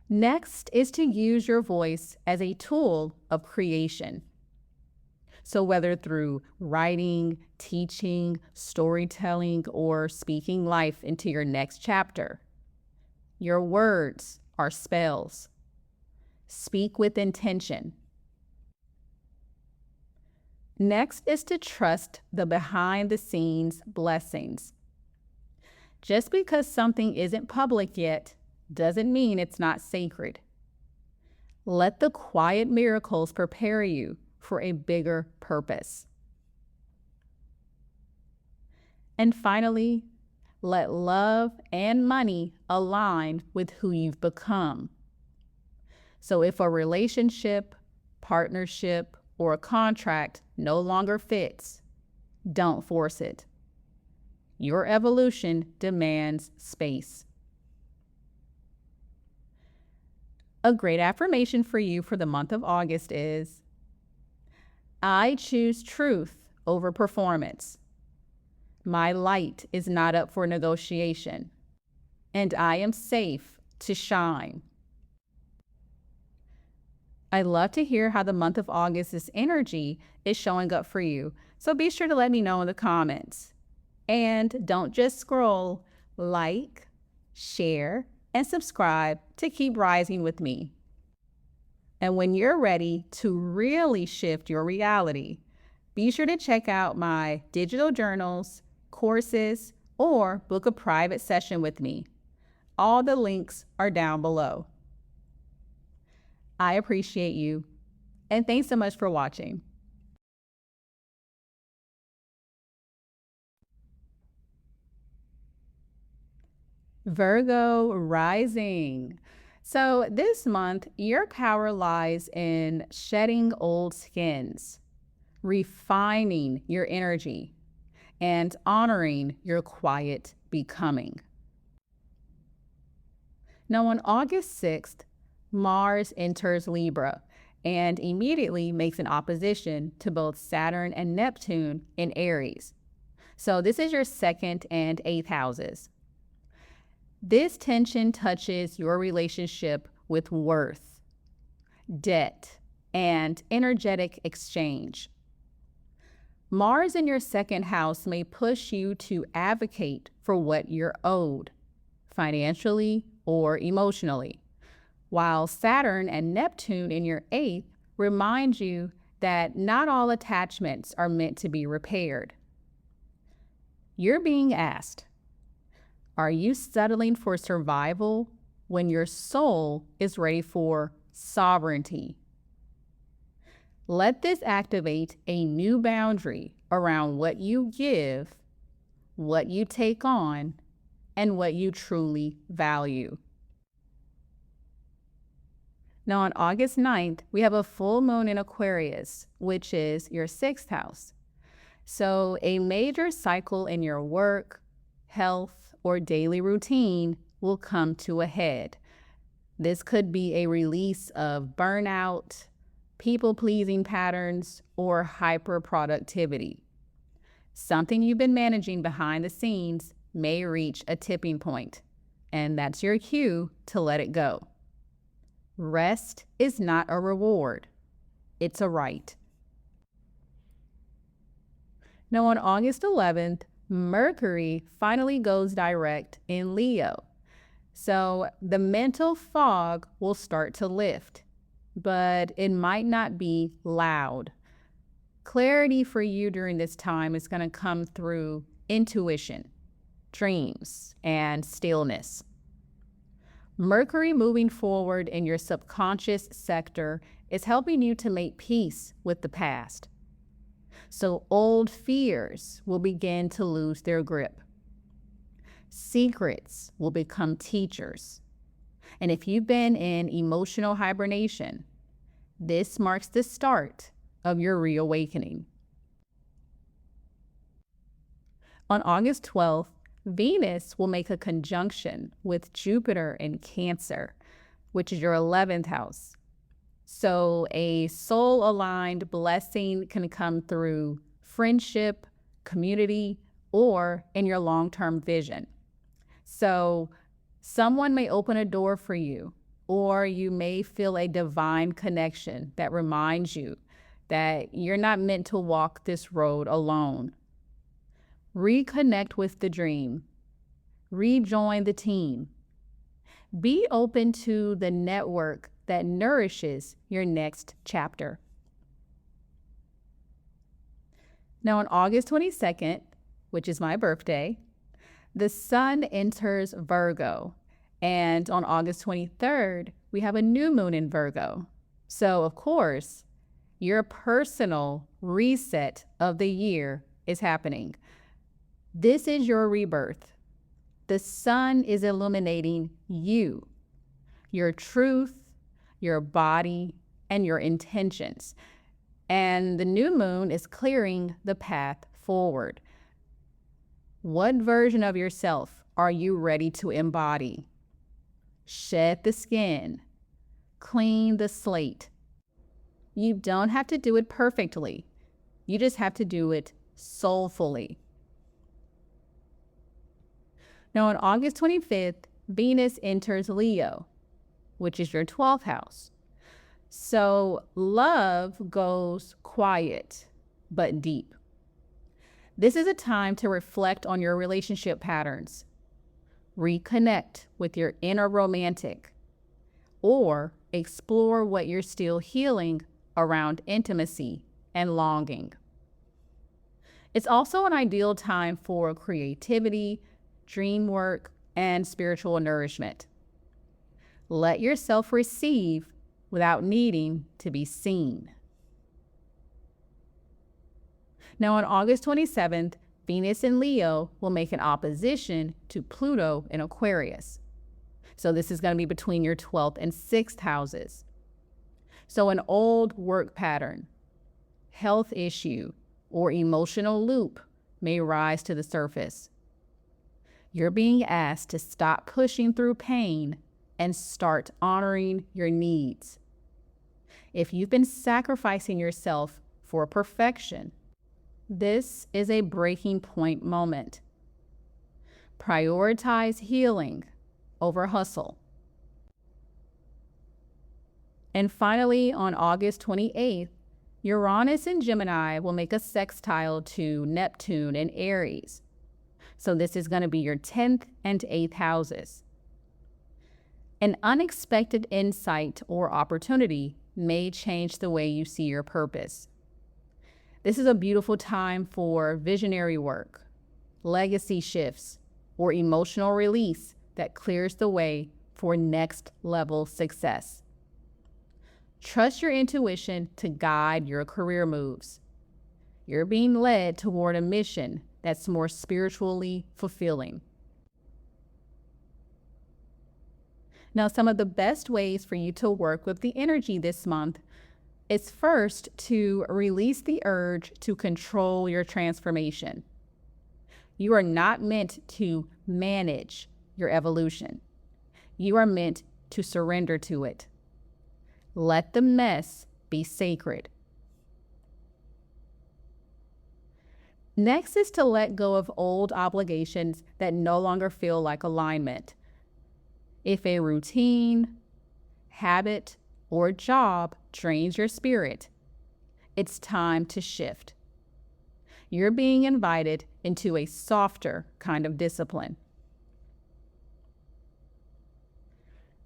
Next is to use your voice as a tool of creation. So whether through writing, teaching, storytelling, or speaking life into your next chapter, your words are spells. Speak with intention. Next is to trust the behind-the-scenes blessings. Just because something isn't public yet doesn't mean it's not sacred. Let the quiet miracles prepare you for a bigger purpose. And finally, let love and money align with who you've become. So if a relationship, partnership, or a contract no longer fits, don't force it. Your evolution demands space. A great affirmation for you for the month of August is, I choose truth over performance. My light is not up for negotiation, and I am safe to shine. I love to hear how the month of August's energy is showing up for you, so be sure to let me know in the comments. And don't just scroll, like, share, and subscribe to keep rising with me. And when you're ready to really shift your reality, be sure to check out my digital journals, courses, or book a private session with me. All the links are down below. I appreciate you, and thanks so much for watching. Virgo rising. So this month, your power lies in shedding old skins, refining your energy, and honoring your quiet becoming. Now on August 6th, Mars enters Libra and immediately makes an opposition to both Saturn and Neptune in Aries. So this is your 2nd and 8th houses. This tension touches your relationship with worth, debt, and energetic exchange. Mars in your 2nd house may push you to advocate for what you're owed, financially or emotionally, while Saturn and Neptune in your 8th remind you that not all attachments are meant to be repaired. You're being asked, are you settling for survival when your soul is ready for sovereignty? Let this activate a new boundary around what you give, what you take on, and what you truly value. Now on August 9th, we have a full moon in Aquarius, which is your 6th house. So a major cycle in your work, health, or daily routine will come to a head. This could be a release of burnout, people-pleasing patterns, or hyper-productivity. Something you've been managing behind the scenes may reach a tipping point, and that's your cue to let it go. Rest is not a reward, it's a right. Now on August 11th, Mercury finally goes direct in Leo. So the mental fog will start to lift, but it might not be loud. Clarity for you during this time is going to come through intuition, dreams, and stillness. Mercury moving forward in your subconscious sector is helping you to make peace with the past. So old fears will begin to lose their grip. Secrets will become teachers. And if you've been in emotional hibernation, this marks the start of your reawakening. On August 12th, Venus will make a conjunction with Jupiter in Cancer, which is your 11th house. So a soul-aligned blessing can come through friendship, community, or in your long-term vision. So someone may open a door for you, or you may feel a divine connection that reminds you that you're not meant to walk this road alone. Reconnect with the dream. Rejoin the team. Be open to the network that nourishes your next chapter. Now, on August 22nd, which is my birthday, the sun enters Virgo. And on August 23rd, we have a new moon in Virgo. So, of course, your personal reset of the year is happening. This is your rebirth. The sun is illuminating you, your truth, your body, and your intentions. And the new moon is clearing the path forward. What version of yourself are you ready to embody? Shed the skin, clean the slate. You don't have to do it perfectly. You just have to do it soulfully. Now, on August 25th, Venus enters Leo, which is your 12th house. So love goes quiet but deep. This is a time to reflect on your relationship patterns, reconnect with your inner romantic, or explore what you're still healing around intimacy and longing. It's also an ideal time for creativity, dream work, and spiritual nourishment. Let yourself receive without needing to be seen. Now, on August 27th, Venus in Leo will make an opposition to Pluto in Aquarius. So this is going to be between your 12th and 6th houses. So an old work pattern, health issue, or emotional loop may rise to the surface. You're being asked to stop pushing through pain and start honoring your needs. If you've been sacrificing yourself for perfection, this is a breaking point moment. Prioritize healing over hustle. And finally, on August 28th, Uranus in Gemini will make a sextile to Neptune in Aries. So this is going to be your 10th and 8th houses. An unexpected insight or opportunity may change the way you see your purpose. This is a beautiful time for visionary work, legacy shifts, or emotional release that clears the way for next level success. Trust your intuition to guide your career moves. You're being led toward a mission that's more spiritually fulfilling. Now, some of the best ways for you to work with the energy this month is first to release the urge to control your transformation. You are not meant to manage your evolution. You are meant to surrender to it. Let the mess be sacred. Next is to let go of old obligations that no longer feel like alignment. If a routine, habit, or job drains your spirit, it's time to shift. You're being invited into a softer kind of discipline.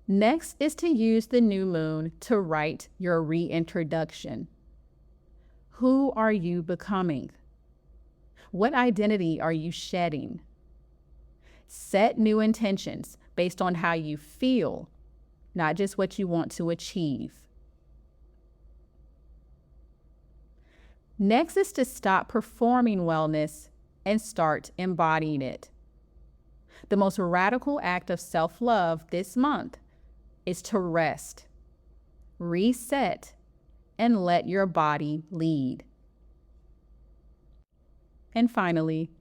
Next is to use the new moon to write your reintroduction. Who are you becoming? What identity are you shedding? Set new intentions based on how you feel, not just what you want to achieve. Next is to stop performing wellness and start embodying it. The most radical act of self-love this month is to rest, reset, and let your body lead. And finally,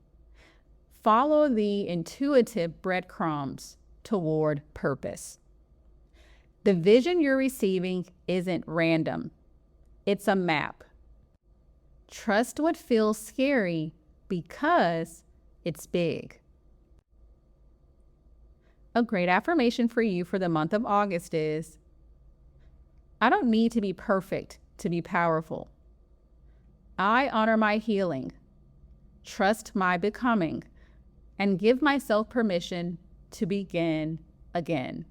follow the intuitive breadcrumbs toward purpose. The vision you're receiving isn't random. It's a map. Trust what feels scary because it's big. A great affirmation for you for the month of August is, I don't need to be perfect to be powerful. I honor my healing, trust my becoming, and give myself permission to begin again.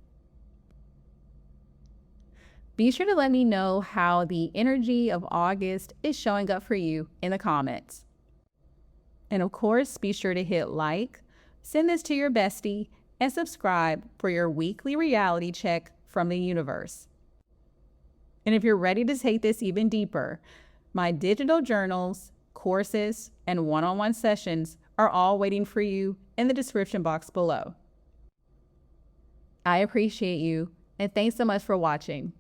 Be sure to let me know how the energy of August is showing up for you in the comments. And of course, be sure to hit like, send this to your bestie, and subscribe for your weekly reality check from the universe. And if you're ready to take this even deeper, my digital journals, courses, and one-on-one sessions are all waiting for you in the description box below. I appreciate you, and thanks so much for watching.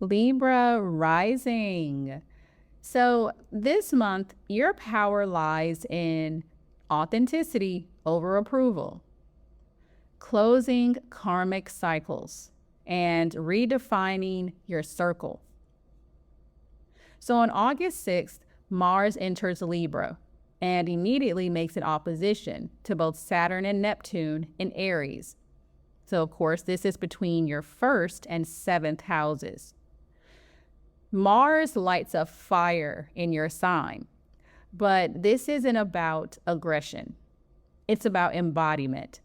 Libra rising. So this month, your power lies in authenticity over approval, closing karmic cycles, and redefining your circle. So on August 6th, Mars enters Libra and immediately makes an opposition to both Saturn and Neptune in Aries. So of course, this is between your 1st and 7th houses. Mars lights a fire in your sign, but this isn't about aggression. It's about embodiment.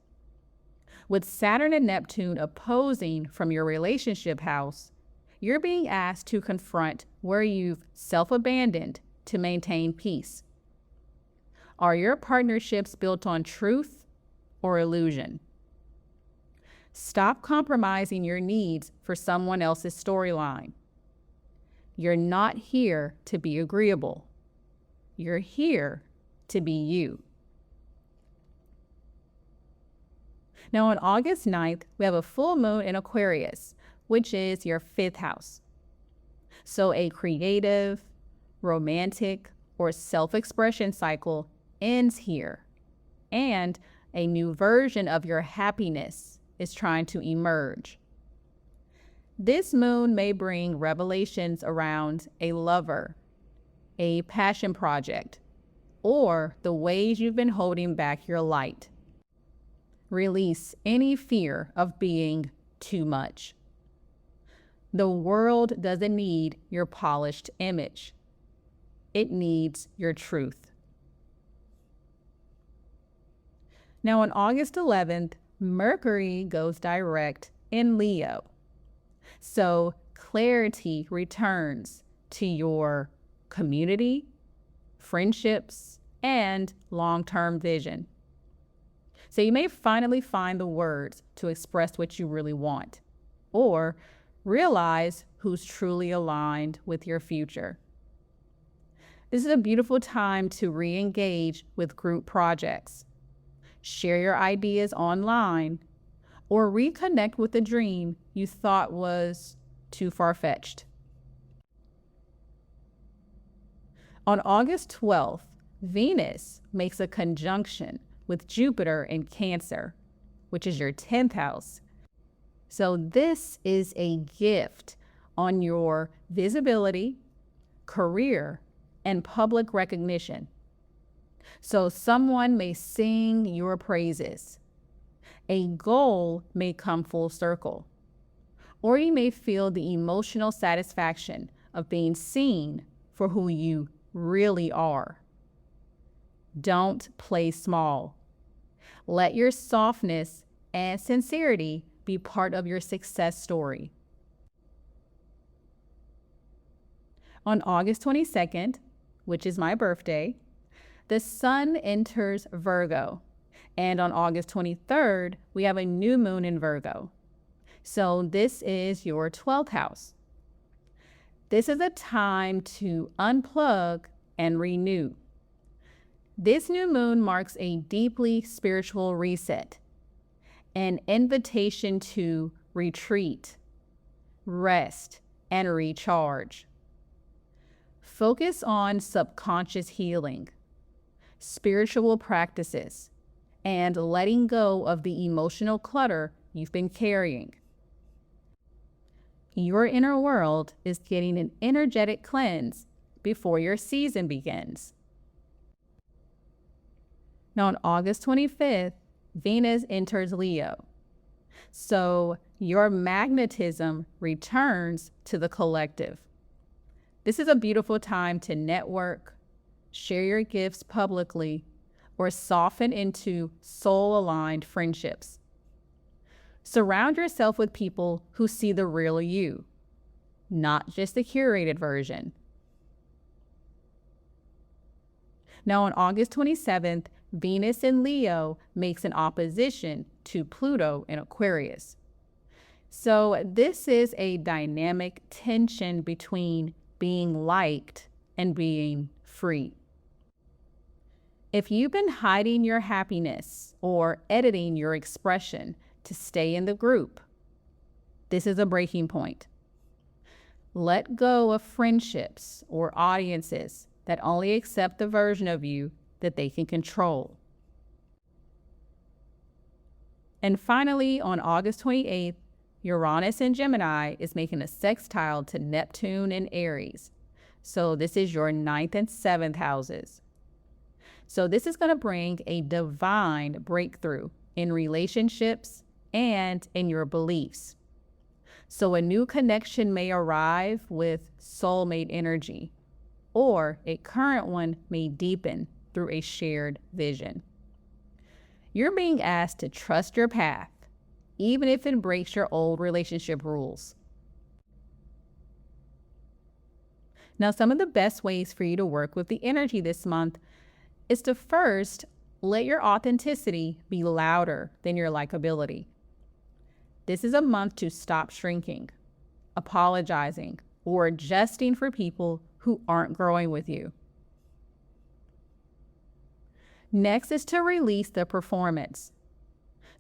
With Saturn and Neptune opposing from your relationship house, you're being asked to confront where you've self-abandoned to maintain peace. Are your partnerships built on truth or illusion? Stop compromising your needs for someone else's storyline. You're not here to be agreeable. You're here to be you. Now on August 9th, we have a full moon in Aquarius, which is your 5th house. So a creative, romantic, or self-expression cycle ends here, and a new version of your happiness is trying to emerge. This moon may bring revelations around a lover, a passion project, or the ways you've been holding back your light. Release any fear of being too much. The world doesn't need your polished image. It needs your truth. Now on August 11th, Mercury goes direct in Leo. So clarity returns to your community, friendships, and long-term vision. So you may finally find the words to express what you really want, or realize who's truly aligned with your future. This is a beautiful time to re-engage with group projects, share your ideas online, or reconnect with a dream you thought was too far-fetched. On August 12th, Venus makes a conjunction with Jupiter in Cancer, which is your 10th house. So this is a gift on your visibility, career, and public recognition. So someone may sing your praises. A goal may come full circle, or you may feel the emotional satisfaction of being seen for who you really are. Don't play small. Let your softness and sincerity be part of your success story. On August 22nd, which is my birthday, the sun enters Virgo. And on August 23rd, we have a new moon in Virgo. So this is your 12th house. This is a time to unplug and renew. This new moon marks a deeply spiritual reset, an invitation to retreat, rest, and recharge. Focus on subconscious healing, spiritual practices, and letting go of the emotional clutter you've been carrying. Your inner world is getting an energetic cleanse before your season begins. Now, on August 25th, Venus enters Leo. So your magnetism returns to the collective. This is a beautiful time to network, share your gifts publicly, or soften into soul-aligned friendships. Surround yourself with people who see the real you, not just the curated version. Now, on August 27th, Venus in Leo makes an opposition to Pluto in Aquarius. So this is a dynamic tension between being liked and being free. If you've been hiding your happiness or editing your expression to stay in the group, this is a breaking point. Let go of friendships or audiences that only accept the version of you that they can control. And finally, on August 28th, Uranus in Gemini is making a sextile to Neptune in Aries. So this is your 9th and 7th houses. So this is going to bring a divine breakthrough in relationships and in your beliefs. So a new connection may arrive with soulmate energy, or a current one may deepen through a shared vision. You're being asked to trust your path, even if it breaks your old relationship rules. Now, some of the best ways for you to work with the energy this month is to first let your authenticity be louder than your likability. This is a month to stop shrinking, apologizing, or adjusting for people who aren't growing with you. Next is to release the performance.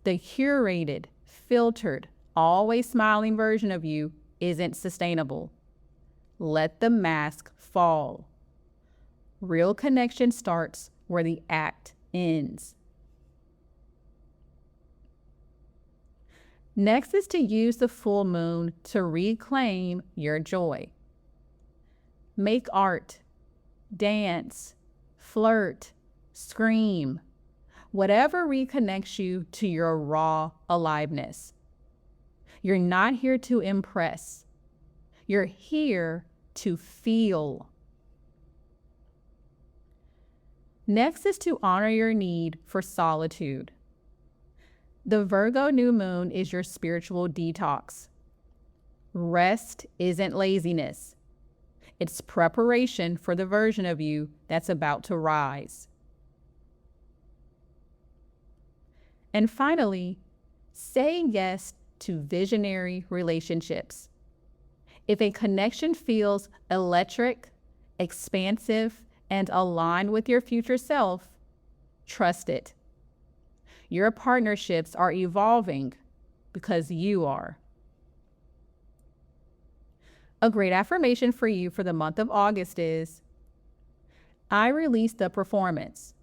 The curated, filtered, always smiling version of you isn't sustainable. Let the mask fall. Real connection starts where the act ends. Next is to use the full moon to reclaim your joy. Make art, dance, flirt, scream, whatever reconnects you to your raw aliveness. You're not here to impress. You're here to feel. Next is to honor your need for solitude. The Virgo new moon is your spiritual detox. Rest isn't laziness. It's preparation for the version of you that's about to rise. And finally, say yes to visionary relationships. If a connection feels electric, expansive, and aligned with your future self, trust it. Your partnerships are evolving because you are. A great affirmation for you for the month of August is, I release the performance.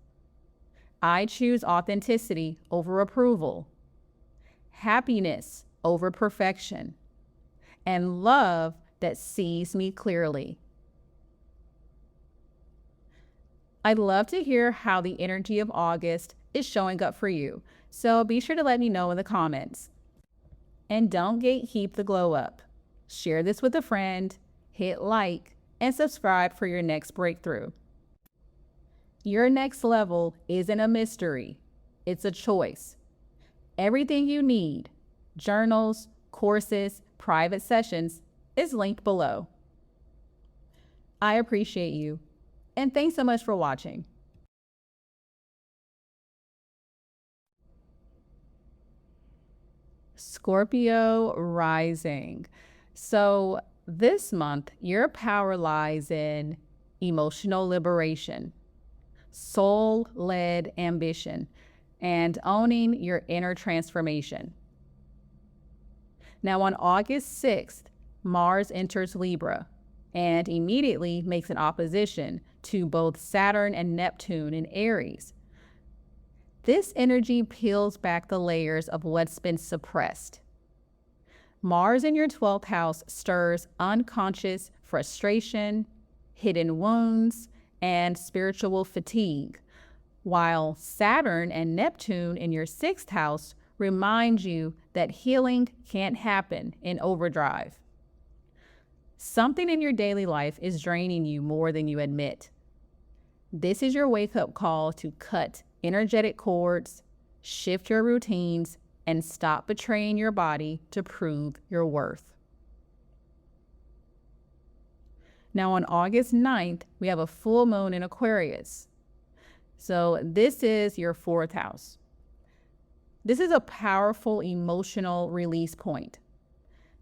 I choose authenticity over approval, happiness over perfection, and love that sees me clearly. I'd love to hear how the energy of August is showing up for you, so be sure to let me know in the comments. And don't gatekeep the glow up. Share this with a friend, hit like, and subscribe for your next breakthrough. Your next level isn't a mystery, it's a choice. Everything you need, journals, courses, private sessions, is linked below. I appreciate you, and thanks so much for watching. Scorpio rising. So This month, your power lies in emotional liberation, soul-led ambition, and owning your inner transformation. Now on August 6th, Mars enters Libra and immediately makes an opposition to both Saturn and Neptune in Aries. This energy peels back the layers of what's been suppressed. Mars in your 12th house stirs unconscious frustration, hidden wounds, and spiritual fatigue, while Saturn and Neptune in your 6th house remind you that healing can't happen in overdrive. Something in your daily life is draining you more than you admit. This is your wake-up call to cut energetic cords, shift your routines, and stop betraying your body to prove your worth. Now on August 9th, we have a full moon in Aquarius. So this is your 4th house. This is a powerful emotional release point.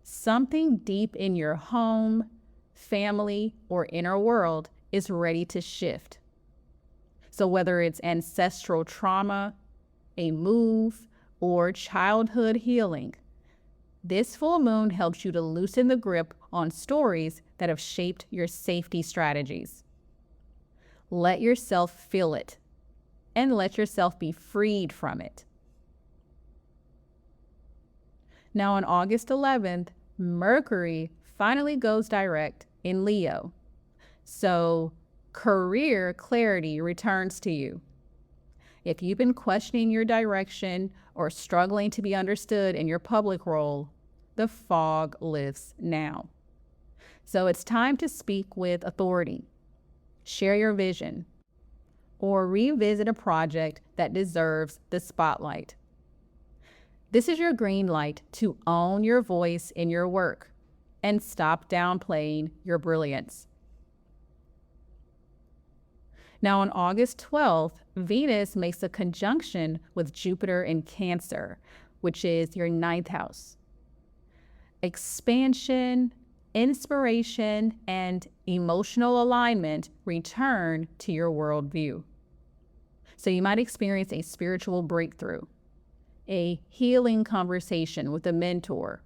Something deep in your home, family, or inner world is ready to shift. So whether it's ancestral trauma, a move, or childhood healing, this full moon helps you to loosen the grip on stories that have shaped your safety strategies. Let yourself feel it and let yourself be freed from it. Now on August 11th, Mercury finally goes direct in Leo. So career clarity returns to you. If you've been questioning your direction or struggling to be understood in your public role, the fog lifts now. So it's time to speak with authority, share your vision, or revisit a project that deserves the spotlight. This is your green light to own your voice in your work and stop downplaying your brilliance. Now on August 12th, Venus makes a conjunction with Jupiter in Cancer, which is your 9th house. Expansion, inspiration, and emotional alignment return to your worldview. So you might experience a spiritual breakthrough, a healing conversation with a mentor,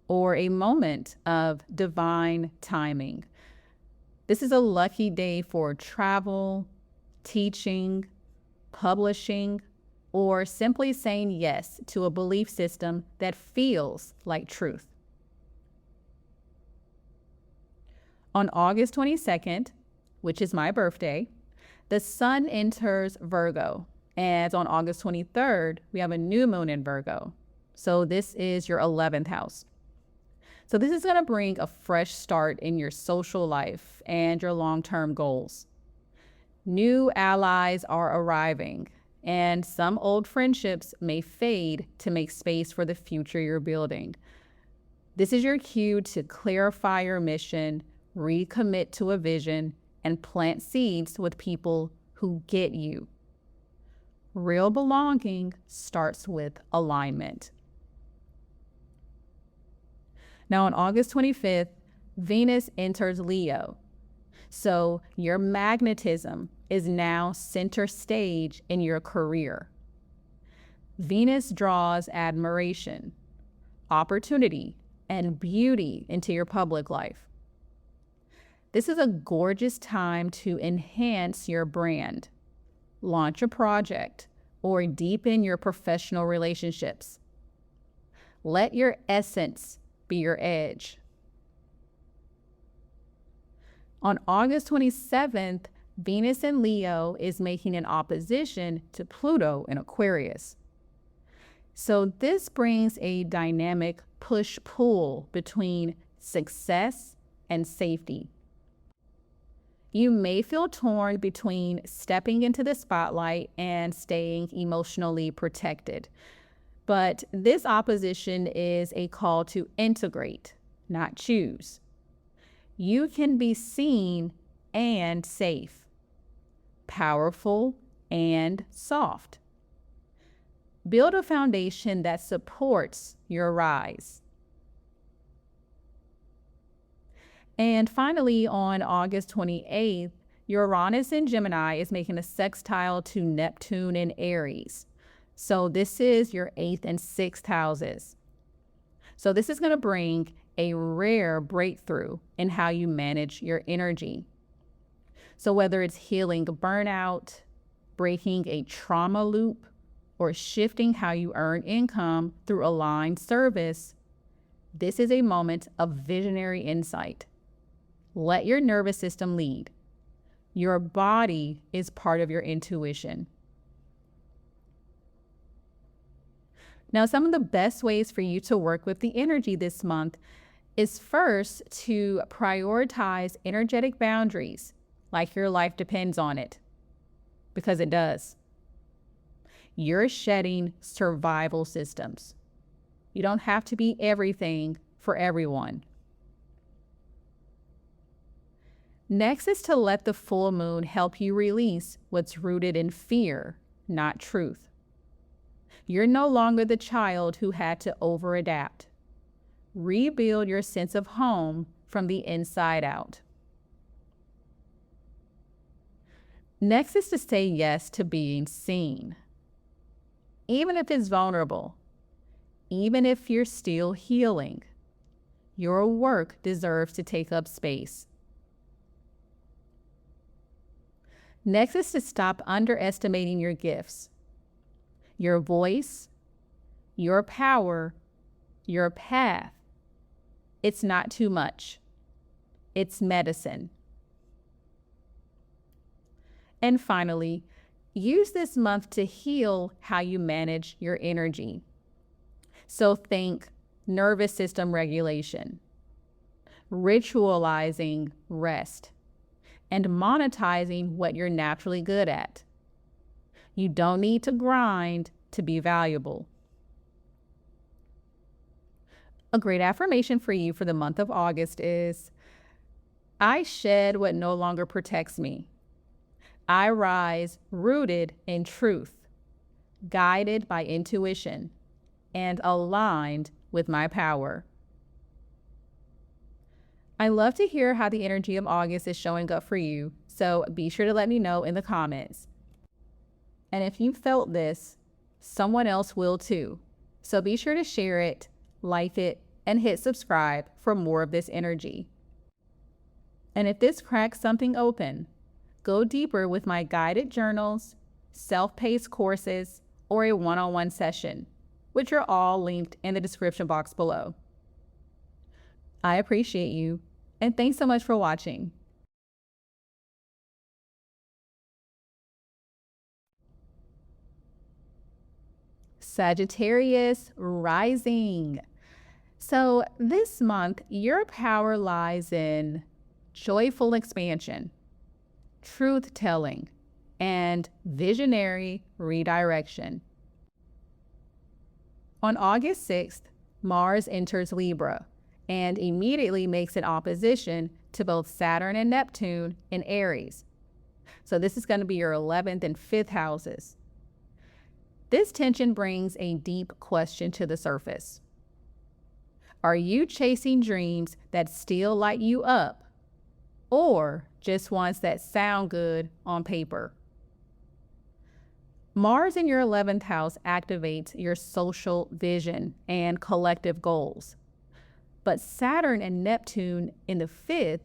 or a moment of divine timing. This is a lucky day for travel, teaching, publishing, or simply saying yes to a belief system that feels like truth. On August 22nd, which is my birthday, the sun enters Virgo. And on August 23rd, we have a new moon in Virgo. So this is your 11th house. So this is going to bring a fresh start in your social life and your long-term goals. New allies are arriving, and some old friendships may fade to make space for the future you're building. This is your cue to clarify your mission, recommit to a vision, and plant seeds with people who get you. Real belonging starts with alignment. Now on August 25th, Venus enters Leo. So your magnetism is now center stage in your career. Venus draws admiration, opportunity, and beauty into your public life. This is a gorgeous time to enhance your brand, launch a project, or deepen your professional relationships. Let your essence be your edge. On August 27th, Venus in Leo is making an opposition to Pluto in Aquarius. So this brings a dynamic push-pull between success and safety. You may feel torn between stepping into the spotlight and staying emotionally protected. But this opposition is a call to integrate, not choose. You can be seen and safe, powerful and soft. Build a foundation that supports your rise. And finally, on August 28th, Uranus in Gemini is making a sextile to Neptune in Aries. So this is your 8th and 6th houses. So this is going to bring a rare breakthrough in how you manage your energy. So whether it's healing burnout, breaking a trauma loop, or shifting how you earn income through aligned service, this is a moment of visionary insight. Let your nervous system lead. Your body is part of your intuition. Now, some of the best ways for you to work with the energy this month is first to prioritize energetic boundaries, like your life depends on it, because it does. You're shedding survival systems. You don't have to be everything for everyone. Next is to let the full moon help you release what's rooted in fear, not truth. You're no longer the child who had to over-adapt. Rebuild your sense of home from the inside out. Next is to say yes to being seen. Even if it's vulnerable, even if you're still healing, your work deserves to take up space. Next is to stop underestimating your gifts. Your voice, your power, your path. It's not too much. It's medicine. And finally, use this month to heal how you manage your energy. So think nervous system regulation, ritualizing rest, and monetizing what you're naturally good at. You don't need to grind to be valuable. A great affirmation for you for the month of August is, I shed what no longer protects me. I rise rooted in truth, guided by intuition, and aligned with my power. I love to hear how the energy of August is showing up for you, so be sure to let me know in the comments. And if you felt this, someone else will too. So be sure to share it, like it, and hit subscribe for more of this energy. And if this cracks something open, go deeper with my guided journals, self-paced courses, or a one-on-one session, which are all linked in the description box below. I appreciate you, and thanks so much for watching. Sagittarius rising. So this month, your power lies in joyful expansion, truth-telling, and visionary redirection. On August 6th, Mars enters Libra and immediately makes an opposition to both Saturn and Neptune in Aries. So this is going to be your 11th and 5th houses. This tension brings a deep question to the surface. Are you chasing dreams that still light you up, or just ones that sound good on paper? Mars in your 11th house activates your social vision and collective goals. But Saturn and Neptune in the 5th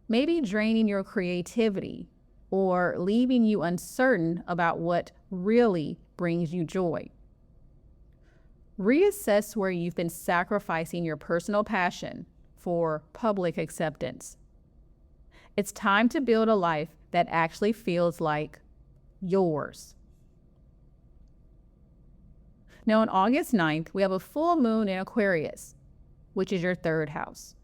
may be draining your creativity or leaving you uncertain about what really brings you joy. Reassess where you've been sacrificing your personal passion for public acceptance. It's time to build a life that actually feels like yours. Now on August 9th, we have a full moon in Aquarius, which is your 3rd house.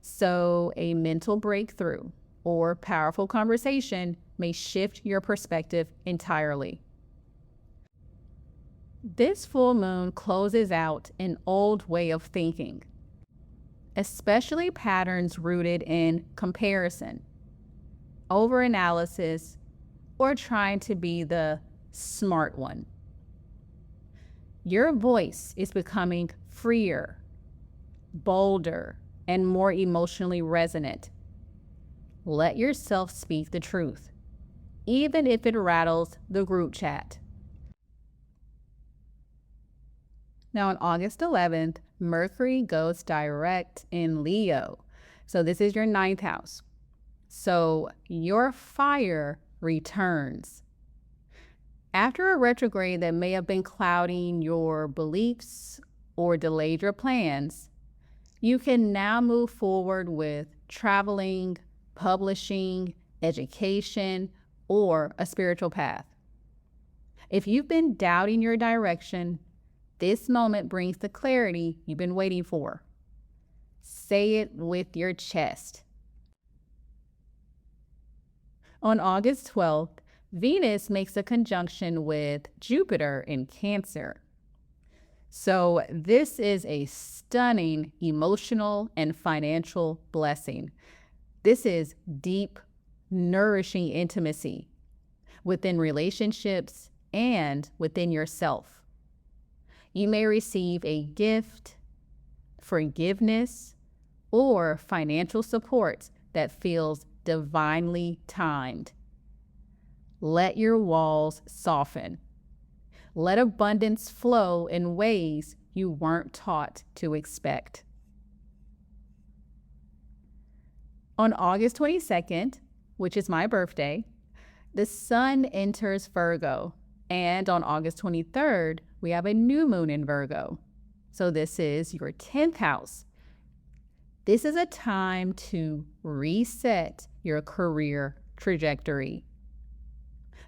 So a mental breakthrough or powerful conversation may shift your perspective entirely. This full moon closes out an old way of thinking, especially patterns rooted in comparison, overanalysis, or trying to be the smart one. Your voice is becoming freer, bolder, and more emotionally resonant. Let yourself speak the truth, even if it rattles the group chat. Now on August 11th, Mercury goes direct in Leo. So this is your 9th house. So your fire returns. After a retrograde that may have been clouding your beliefs or delayed your plans, you can now move forward with traveling, publishing, education, or a spiritual path. If you've been doubting your direction, this moment brings the clarity you've been waiting for. Say it with your chest. On August 12th, Venus makes a conjunction with Jupiter in Cancer. So this is a stunning emotional and financial blessing. This is deep, nourishing intimacy within relationships and within yourself. You may receive a gift, forgiveness, or financial support that feels divinely timed. Let your walls soften. Let abundance flow in ways you weren't taught to expect. On August 22nd, which is my birthday, the sun enters Virgo. And on August 23rd, we have a new moon in Virgo. So this is your 10th house. This is a time to reset your career trajectory.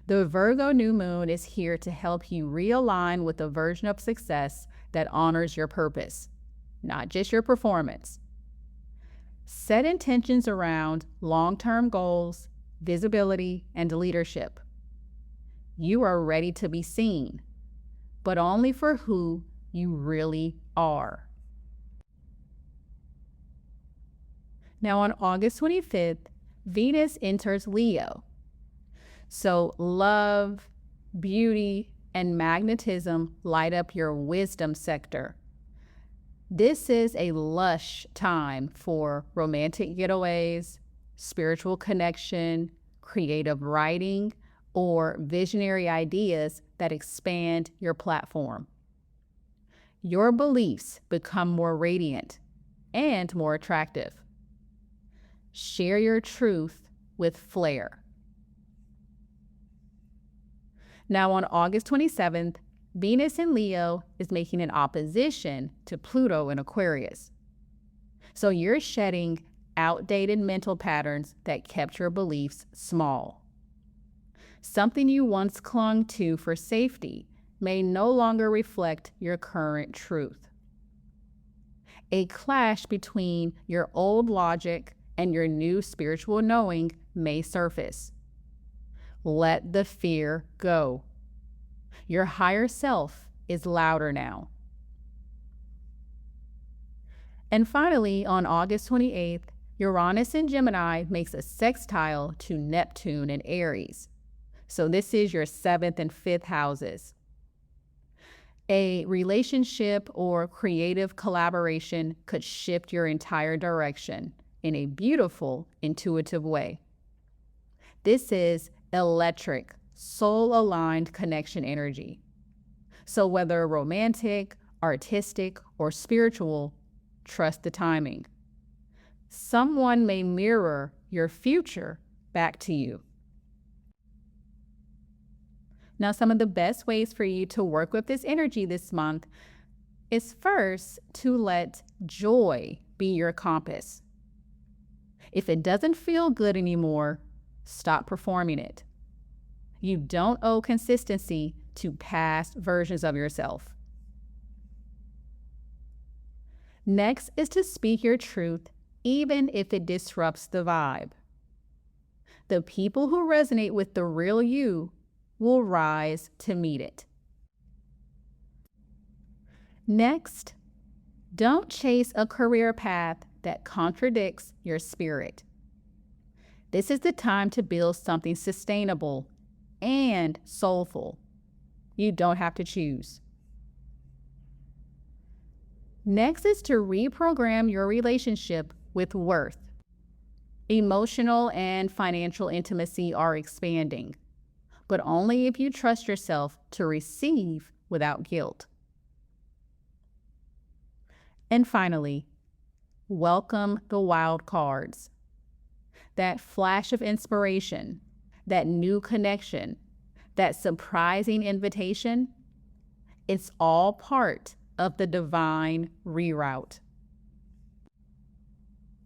The Virgo new moon is here to help you realign with a version of success that honors your purpose, not just your performance. Set intentions around long-term goals, visibility, and leadership. You are ready to be seen, but only for who you really are. Now on August 25th, Venus enters Leo. So love, beauty, and magnetism light up your wisdom sector. This is a lush time for romantic getaways, spiritual connection, creative writing, or visionary ideas that expand your platform. Your beliefs become more radiant and more attractive. Share your truth with flair. Now on August 27th, Venus in Leo is making an opposition to Pluto in Aquarius. So you're shedding outdated mental patterns that kept your beliefs small. Something you once clung to for safety may no longer reflect your current truth. A clash between your old logic and your new spiritual knowing may surface. Let the fear go. Your higher self is louder now. And finally, on August 28th, Uranus in Gemini makes a sextile to Neptune in Aries. So this is your 7th and 5th houses. A relationship or creative collaboration could shift your entire direction in a beautiful, intuitive way. This is electric, soul-aligned connection energy. So whether romantic, artistic, or spiritual, trust the timing. Someone may mirror your future back to you. Now, some of the best ways for you to work with this energy this month is first to let joy be your compass. If it doesn't feel good anymore, stop performing it. You don't owe consistency to past versions of yourself. Next is to speak your truth, even if it disrupts the vibe. The people who resonate with the real you will rise to meet it. Next, don't chase a career path that contradicts your spirit. This is the time to build something sustainable and soulful. You don't have to choose. Next is to reprogram your relationship with worth. Emotional and financial intimacy are expanding, but only if you trust yourself to receive without guilt. And finally, welcome the wild cards. That flash of inspiration, that new connection, that surprising invitation, it's all part of the divine reroute.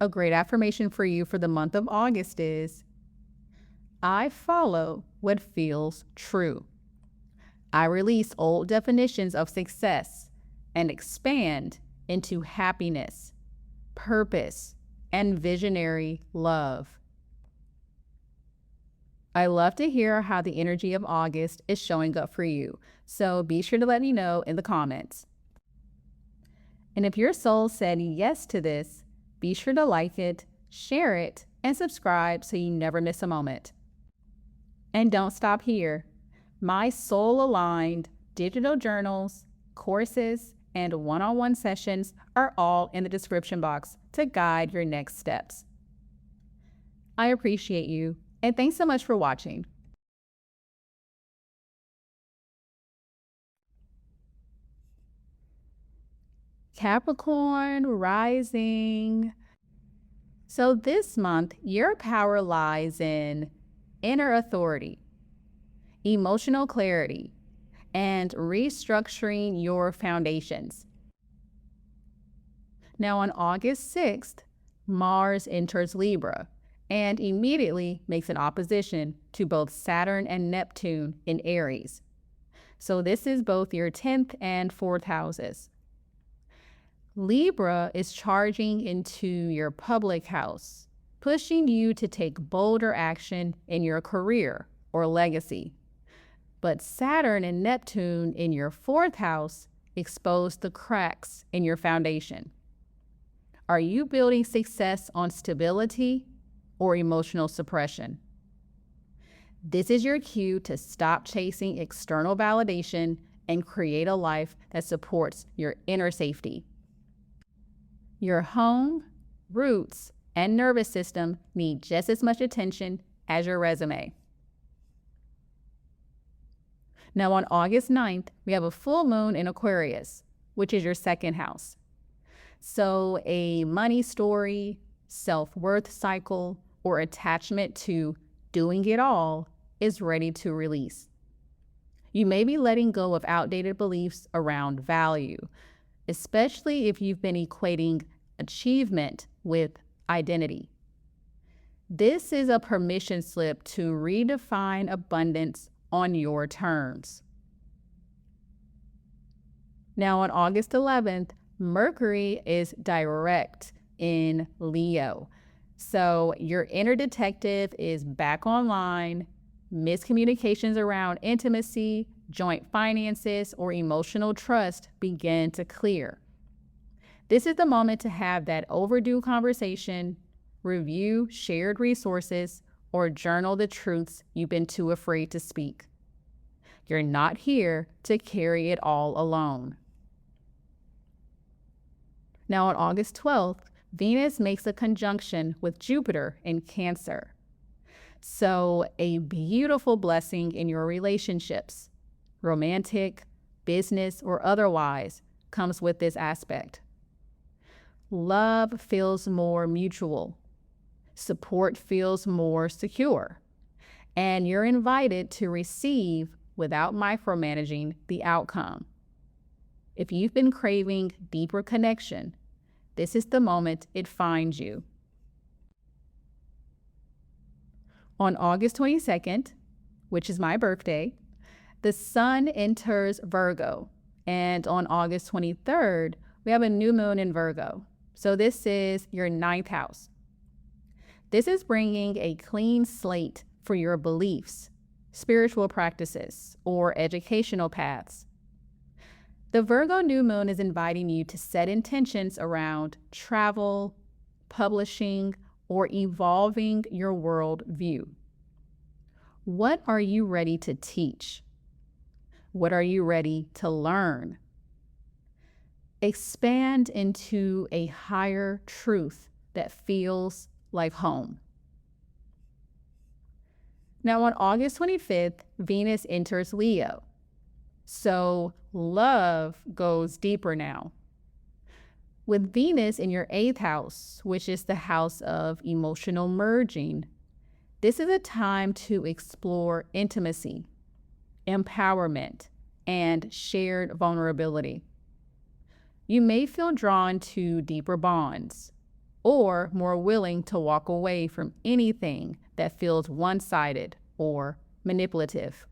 A great affirmation for you for the month of August is, I follow what feels true. I release old definitions of success and expand into happiness, purpose, and visionary love. I love to hear how the energy of August is showing up for you, so be sure to let me know in the comments. And if your soul said yes to this, be sure to like it, share it, and subscribe so you never miss a moment. And don't stop here. My soul-aligned digital journals, courses, and one-on-one sessions are all in the description box to guide your next steps. I appreciate you, and thanks so much for watching. Capricorn rising. So this month, your power lies in inner authority, emotional clarity, and restructuring your foundations. Now on August 6th, Mars enters Libra and immediately makes an opposition to both Saturn and Neptune in Aries. So this is both your 10th and 4th houses. Libra is charging into your public house, pushing you to take bolder action in your career or legacy. But Saturn and Neptune in your 4th house expose the cracks in your foundation. Are you building success on stability or emotional suppression? This is your cue to stop chasing external validation and create a life that supports your inner safety. Your home, roots, and nervous system need just as much attention as your resume. Now on August 9th, we have a full moon in Aquarius, which is your 2nd house. So a money story, self-worth cycle, or attachment to doing it all is ready to release. You may be letting go of outdated beliefs around value, especially if you've been equating achievement with identity. This is a permission slip to redefine abundance on your terms. Now on August 11th, Mercury is direct in Leo. So your inner detective is back online. Miscommunications around intimacy, joint finances, or emotional trust begin to clear. This is the moment to have that overdue conversation, review shared resources, or journal the truths you've been too afraid to speak. You're not here to carry it all alone. Now on August 12th, Venus makes a conjunction with Jupiter in Cancer. So a beautiful blessing in your relationships, romantic, business, or otherwise, comes with this aspect. Love feels more mutual. Support feels more secure. And you're invited to receive without micromanaging the outcome. If you've been craving deeper connection, this is the moment it finds you. On August 22nd, which is my birthday, the sun enters Virgo. And on August 23rd, we have a new moon in Virgo. So this is your 9th house. This is bringing a clean slate for your beliefs, spiritual practices, or educational paths. The Virgo new moon is inviting you to set intentions around travel, publishing, or evolving your world view. What are you ready to teach? What are you ready to learn? Expand into a higher truth that feels like home. Now on August 25th, Venus enters Leo. So love goes deeper now. With Venus in your 8th house, which is the house of emotional merging, this is a time to explore intimacy, empowerment, and shared vulnerability. You may feel drawn to deeper bonds or more willing to walk away from anything that feels one-sided or manipulative.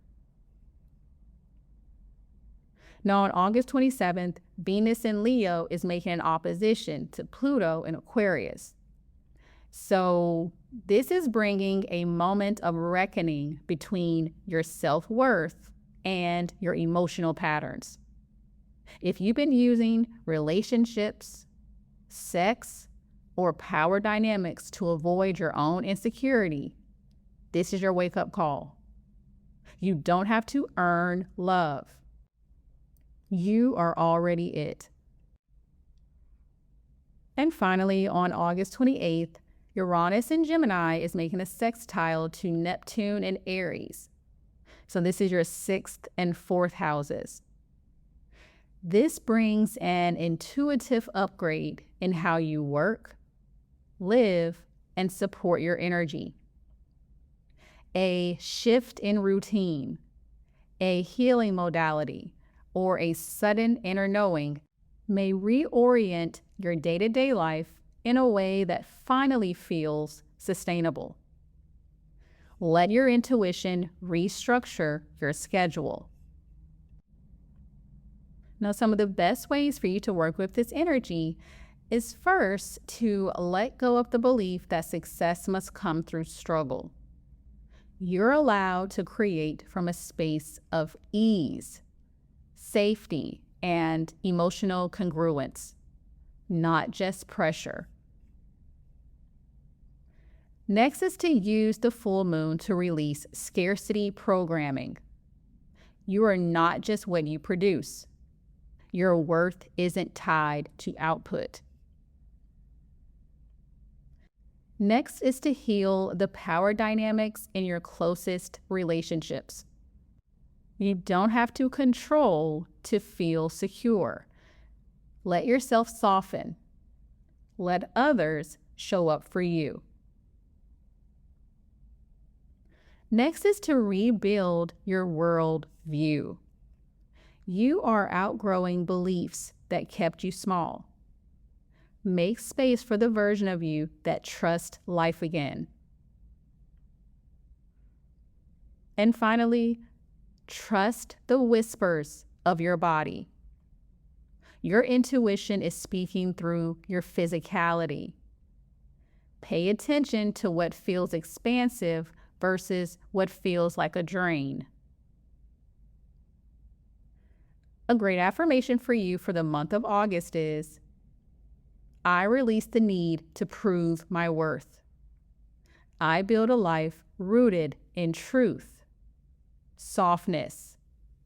Now on August 27th, Venus in Leo is making an opposition to Pluto in Aquarius. So this is bringing a moment of reckoning between your self-worth and your emotional patterns. If you've been using relationships, sex, or power dynamics to avoid your own insecurity, this is your wake-up call. You don't have to earn love. You are already it. And finally, on August 28th, Uranus in Gemini is making a sextile to Neptune and Aries. So this is your 6th and 4th houses. This brings an intuitive upgrade in how you work, live, and support your energy. A shift in routine, a healing modality, or a sudden inner knowing may reorient your day-to-day life in a way that finally feels sustainable. Let your intuition restructure your schedule. Now, some of the best ways for you to work with this energy is first to let go of the belief that success must come through struggle. You're allowed to create from a space of ease, safety, and emotional congruence, not just pressure. Next is to use the full moon to release scarcity programming. You are not just what you produce. Your worth isn't tied to output. Next is to heal the power dynamics in your closest relationships. You don't have to control to feel secure. Let yourself soften. Let others show up for you. Next is to rebuild your world view. You are outgrowing beliefs that kept you small. Make space for the version of you that trusts life again. And finally, trust the whispers of your body. Your intuition is speaking through your physicality. Pay attention to what feels expansive versus what feels like a drain. A great affirmation for you for the month of August is, I release the need to prove my worth. I build a life rooted in truth, softness,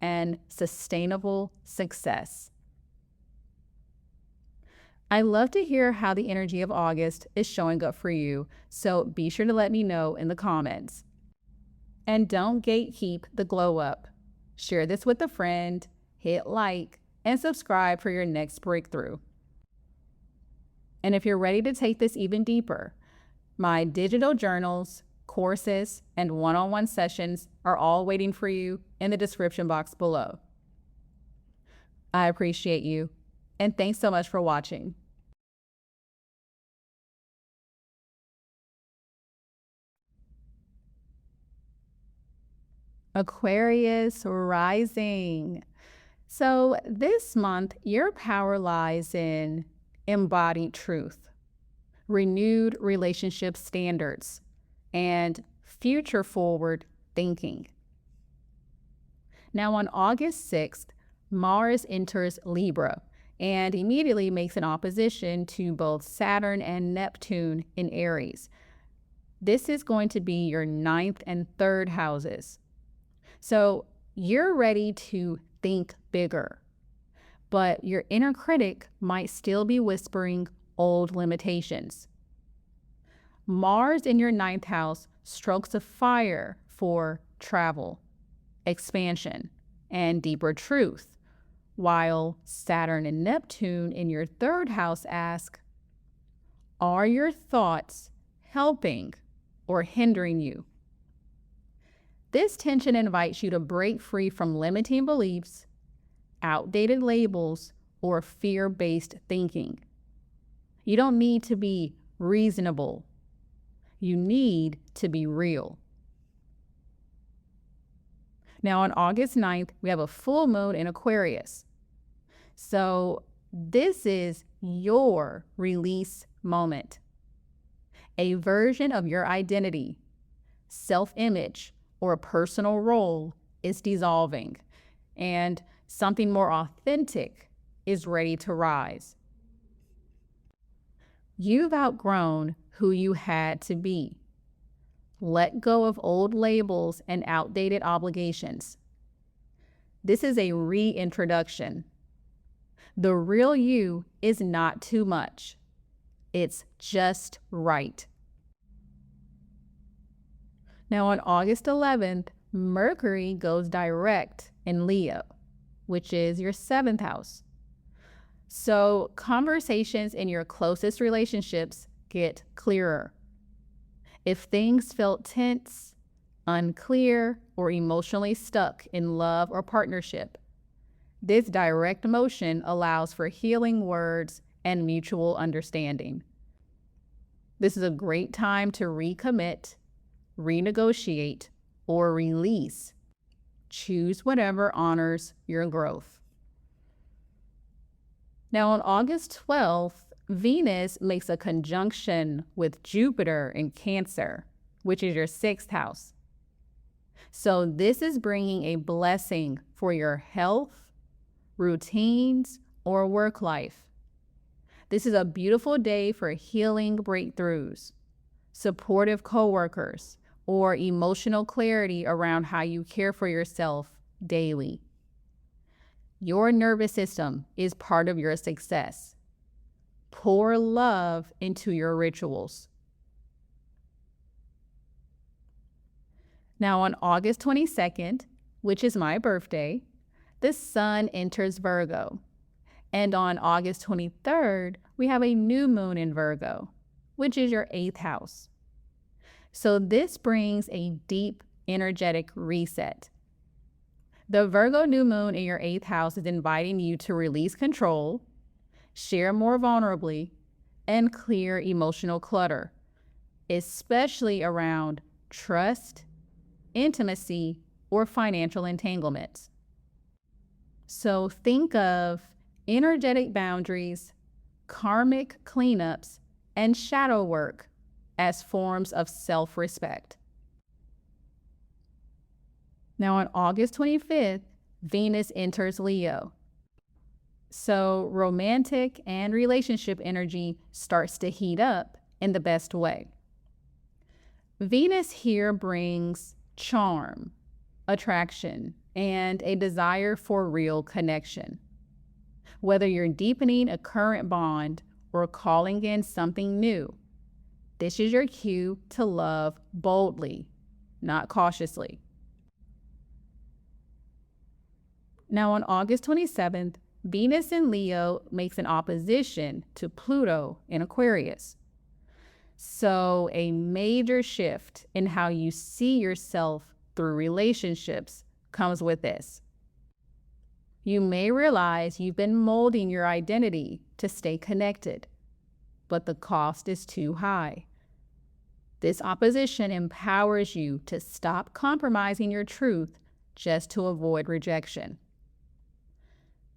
and sustainable success. I love to hear how the energy of August is showing up for you, so be sure to let me know in the comments. And don't gatekeep the glow up. Share this with a friend, hit like, and subscribe for your next breakthrough. And if you're ready to take this even deeper, my digital journals, courses, and one-on-one sessions are all waiting for you in the description box below. I appreciate you, and thanks so much for watching. Aquarius rising. So this month, your power lies in embodied truth, renewed relationship standards, and future-forward thinking. Now on August 6th, Mars enters Libra and immediately makes an opposition to both Saturn and Neptune in Aries. This is going to be your 9th and 3rd houses. So you're ready to think bigger, but your inner critic might still be whispering old limitations. Mars in your 9th house strokes a fire for travel, expansion, and deeper truth, while Saturn and Neptune in your 3rd house ask, are your thoughts helping or hindering you? This tension invites you to break free from limiting beliefs, outdated labels, or fear-based thinking. You don't need to be reasonable. You need to be real. Now on August 9th, we have a full moon in Aquarius. So this is your release moment. A version of your identity, self-image, or personal role is dissolving, and something more authentic is ready to rise. You've outgrown who you had to be. Let go of old labels and outdated obligations. This is a reintroduction. The real you is not too much. It's just right. Now on August 11th, Mercury goes direct in Leo, which is your 7th house. So conversations in your closest relationships get clearer. If things felt tense, unclear, or emotionally stuck in love or partnership, this direct motion allows for healing words and mutual understanding. This is a great time to recommit, renegotiate, or release. Choose whatever honors your growth. Now on August 12th, Venus makes a conjunction with Jupiter in Cancer, which is your 6th house. So this is bringing a blessing for your health, routines, or work life. This is a beautiful day for healing breakthroughs, supportive coworkers, or emotional clarity around how you care for yourself daily. Your nervous system is part of your success. Pour love into your rituals. Now on August 22nd, which is my birthday, the sun enters Virgo. And on August 23rd, we have a new moon in Virgo, which is your 8th house. So this brings a deep energetic reset. The Virgo new moon in your 8th house is inviting you to release control, share more vulnerably, and clear emotional clutter, especially around trust, intimacy, or financial entanglements. So think of energetic boundaries, karmic cleanups, and shadow work as forms of self-respect. Now on August 25th, Venus enters Leo. So romantic and relationship energy starts to heat up in the best way. Venus here brings charm, attraction, and a desire for real connection. Whether you're deepening a current bond or calling in something new, this is your cue to love boldly, not cautiously. Now on August 27th, Venus in Leo makes an opposition to Pluto in Aquarius. So a major shift in how you see yourself through relationships comes with this. You may realize you've been molding your identity to stay connected, but the cost is too high. This opposition empowers you to stop compromising your truth just to avoid rejection.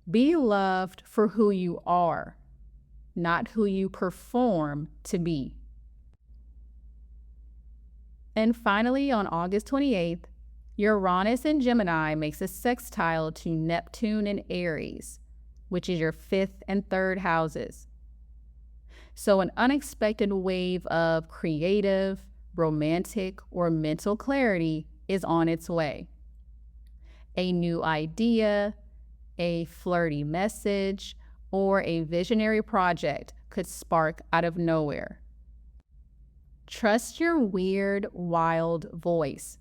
Be loved for who you are, not who you perform to be. And finally, on August 28th, Uranus in Gemini makes a sextile to Neptune in Aries, which is your 5th and 3rd houses. So an unexpected wave of creative, romantic, or mental clarity is on its way. A new idea, A flirty message or a visionary project could spark out of nowhere. Trust your weird, wild voice.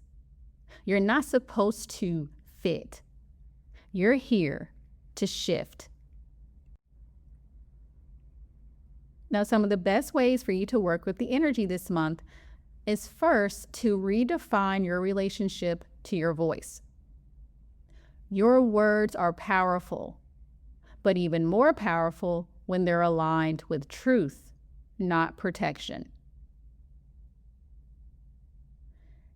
You're not supposed to fit. You're here to shift. Now, some of the best ways for you to work with the energy this month is first to redefine your relationship to your voice. Your words are powerful, but even more powerful when they're aligned with truth, not protection.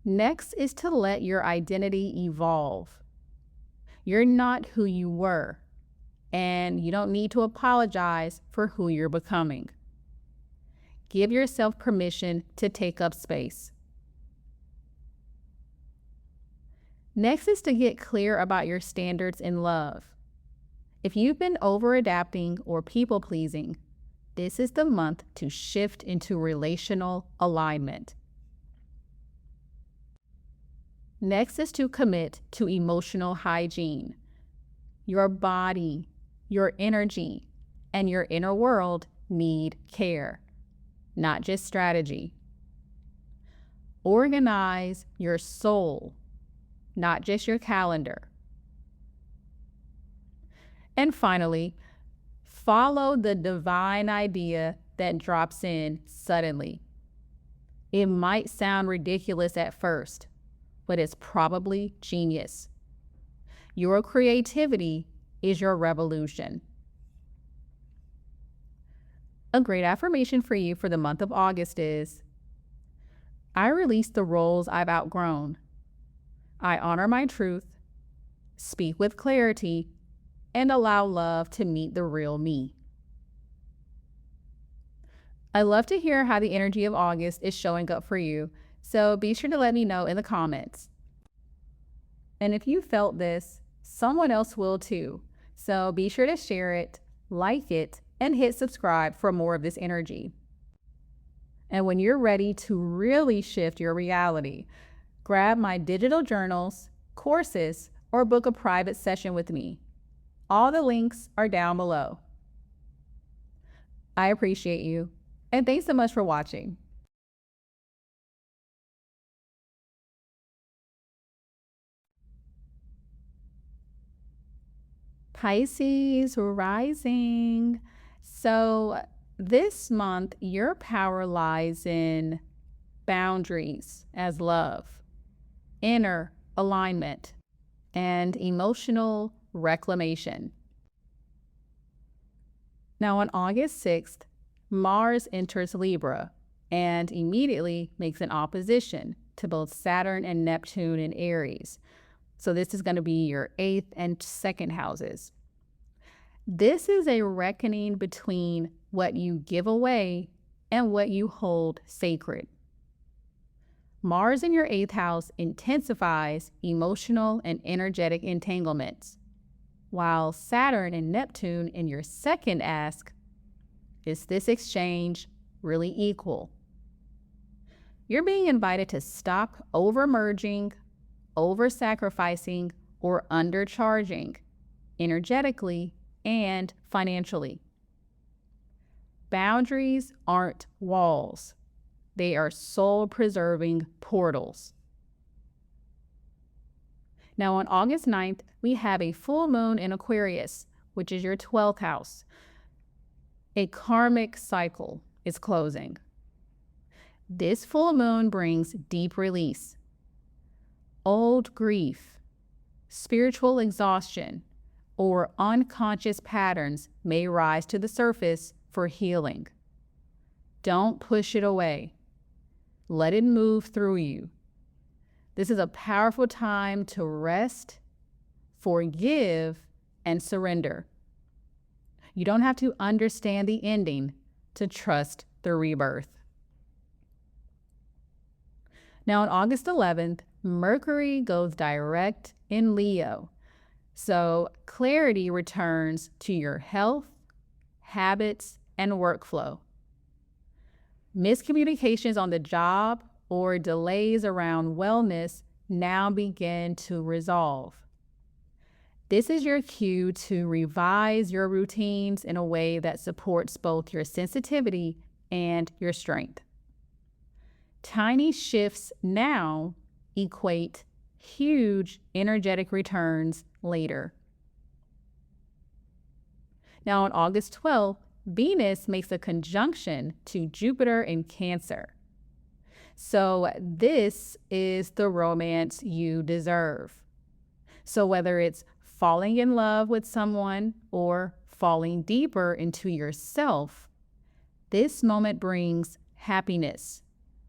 Next is to let your identity evolve. You're not who you were, and you don't need to apologize for who you're becoming. Give yourself permission to take up space. Next is to get clear about your standards in love. If you've been over-adapting or people-pleasing, this is the month to shift into relational alignment. Next is to commit to emotional hygiene. Your body, your energy, and your inner world need care, not just strategy. Organize your soul, not just your calendar. And finally, follow the divine idea that drops in suddenly. It might sound ridiculous at first, but it's probably genius. Your creativity is your revolution. A great affirmation for you for the month of August is, I release the roles I've outgrown. I honor my truth, speak with clarity, and allow love to meet the real me. I love to hear how the energy of August is showing up for you, so be sure to let me know in the comments. And if you felt this, someone else will too. So be sure to share it, like it, and hit subscribe for more of this energy. And when you're ready to really shift your reality, grab my digital journals, courses, or book a private session with me. All the links are down below. I appreciate you, and thanks so much for watching. Pisces rising. So this month, your power lies in boundaries as love, inner alignment, and emotional reclamation. Now on August 6th, Mars enters Libra and immediately makes an opposition to both Saturn and Neptune in Aries. So this is going to be your 8th and 2nd houses. This is a reckoning between what you give away and what you hold sacred. Mars in your 8th house intensifies emotional and energetic entanglements, while Saturn and Neptune in your 2nd ask, is this exchange really equal? You're being invited to stop over-merging, over-sacrificing, or undercharging, energetically and financially. Boundaries aren't walls. They are soul-preserving portals. Now on August 9th, we have a full moon in Aquarius, which is your 12th house. A karmic cycle is closing. This full moon brings deep release. Old grief, spiritual exhaustion, or unconscious patterns may rise to the surface for healing. Don't push it away. Let it move through you. This is a powerful time to rest, forgive, and surrender. You don't have to understand the ending to trust the rebirth. Now on August 11th, Mercury goes direct in Leo. So clarity returns to your health, habits, and workflow. Miscommunications on the job or delays around wellness now begin to resolve. This is your cue to revise your routines in a way that supports both your sensitivity and your strength. Tiny shifts now equate huge energetic returns later. Now on August 12th, Venus makes a conjunction to Jupiter in Cancer. So this is the romance you deserve. So whether it's falling in love with someone or falling deeper into yourself, this moment brings happiness,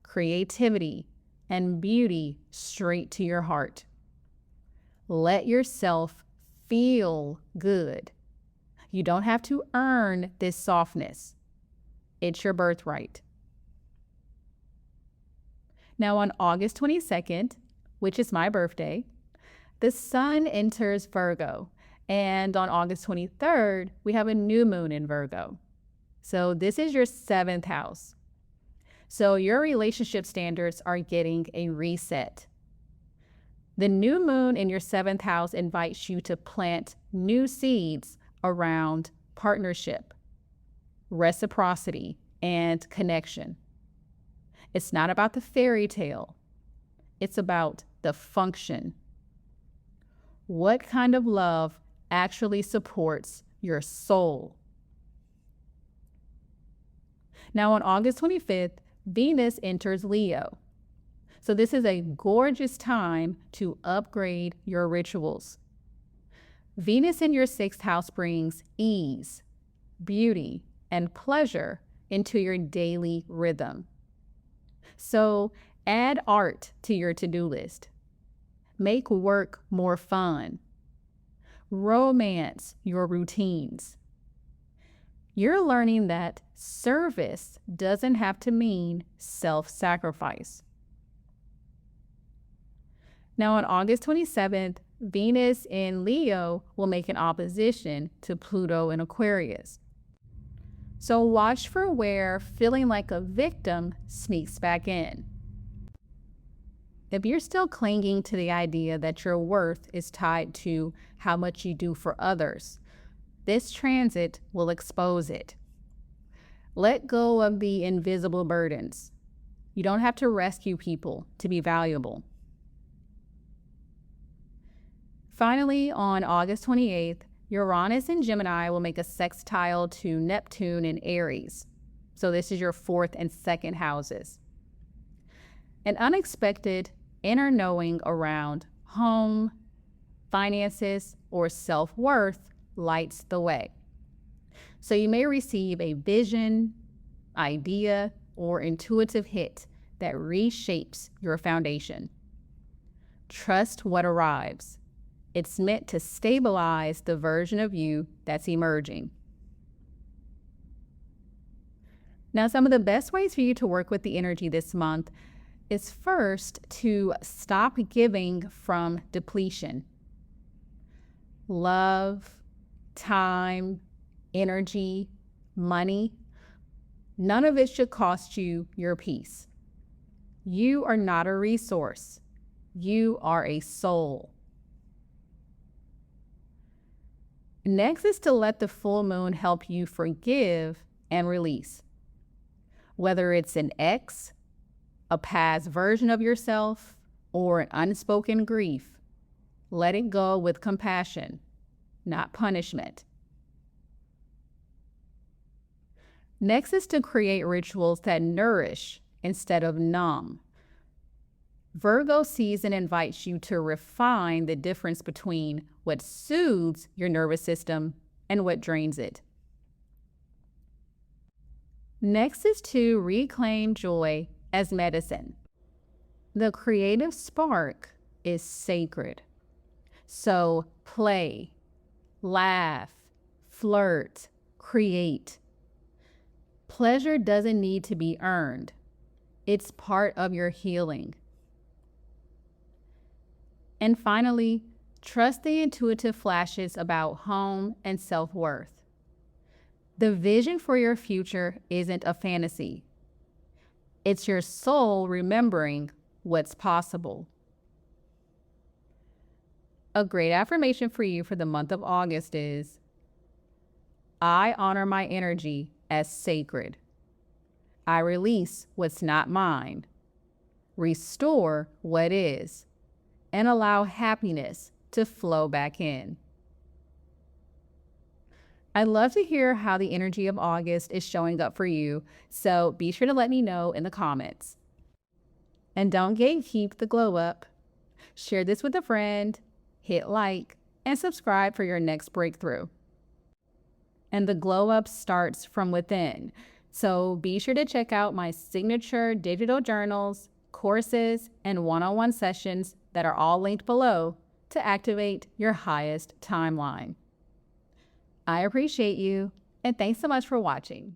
creativity, and beauty straight to your heart. Let yourself feel good. You don't have to earn this softness. It's your birthright. Now on August 22nd, which is my birthday, the sun enters Virgo. And on August 23rd, we have a new moon in Virgo. So this is your 7th house. So your relationship standards are getting a reset. The new moon in your 7th house invites you to plant new seeds around partnership, reciprocity, and connection. It's not about the fairy tale. It's about the function. What kind of love actually supports your soul? Now on August 25th, Venus enters Leo. So this is a gorgeous time to upgrade your rituals. Venus in your 6th house brings ease, beauty, and pleasure into your daily rhythm. So add art to your to-do list. Make work more fun. Romance your routines. You're learning that service doesn't have to mean self-sacrifice. Now on August 27th, Venus in Leo will make an opposition to Pluto in Aquarius. So watch for where feeling like a victim sneaks back in. If you're still clinging to the idea that your worth is tied to how much you do for others, this transit will expose it. Let go of the invisible burdens. You don't have to rescue people to be valuable. Finally, on August 28th, Uranus in Gemini will make a sextile to Neptune in Aries. So this is your 4th and 2nd houses. An unexpected inner knowing around home, finances, or self-worth lights the way. So you may receive a vision, idea, or intuitive hit that reshapes your foundation. Trust what arrives. It's meant to stabilize the version of you that's emerging. Now, some of the best ways for you to work with the energy this month is first to stop giving from depletion. Love, time, energy, money, none of it should cost you your peace. You are not a resource. You are a soul. Next is to let the full moon help you forgive and release. Whether it's an ex, a past version of yourself, or an unspoken grief, let it go with compassion, not punishment. Next is to create rituals that nourish instead of numb. Virgo season invites you to refine the difference between what soothes your nervous system and what drains it. Next is to reclaim joy as medicine. The creative spark is sacred. So play, laugh, flirt, create. Pleasure doesn't need to be earned. It's part of your healing. And finally, trust the intuitive flashes about home and self-worth. The vision for your future isn't a fantasy. It's your soul remembering what's possible. A great affirmation for you for the month of August is, I honor my energy as sacred. I release what's not mine, restore what is, and allow happiness to flow back in. I'd love to hear how the energy of August is showing up for you, so be sure to let me know in the comments. And don't gatekeep the glow up. Share this with a friend, hit like, and subscribe for your next breakthrough. And the glow up starts from within, so be sure to check out my signature digital journals, courses, and one-on-one sessions that are all linked below to activate your highest timeline. I appreciate you, and thanks so much for watching.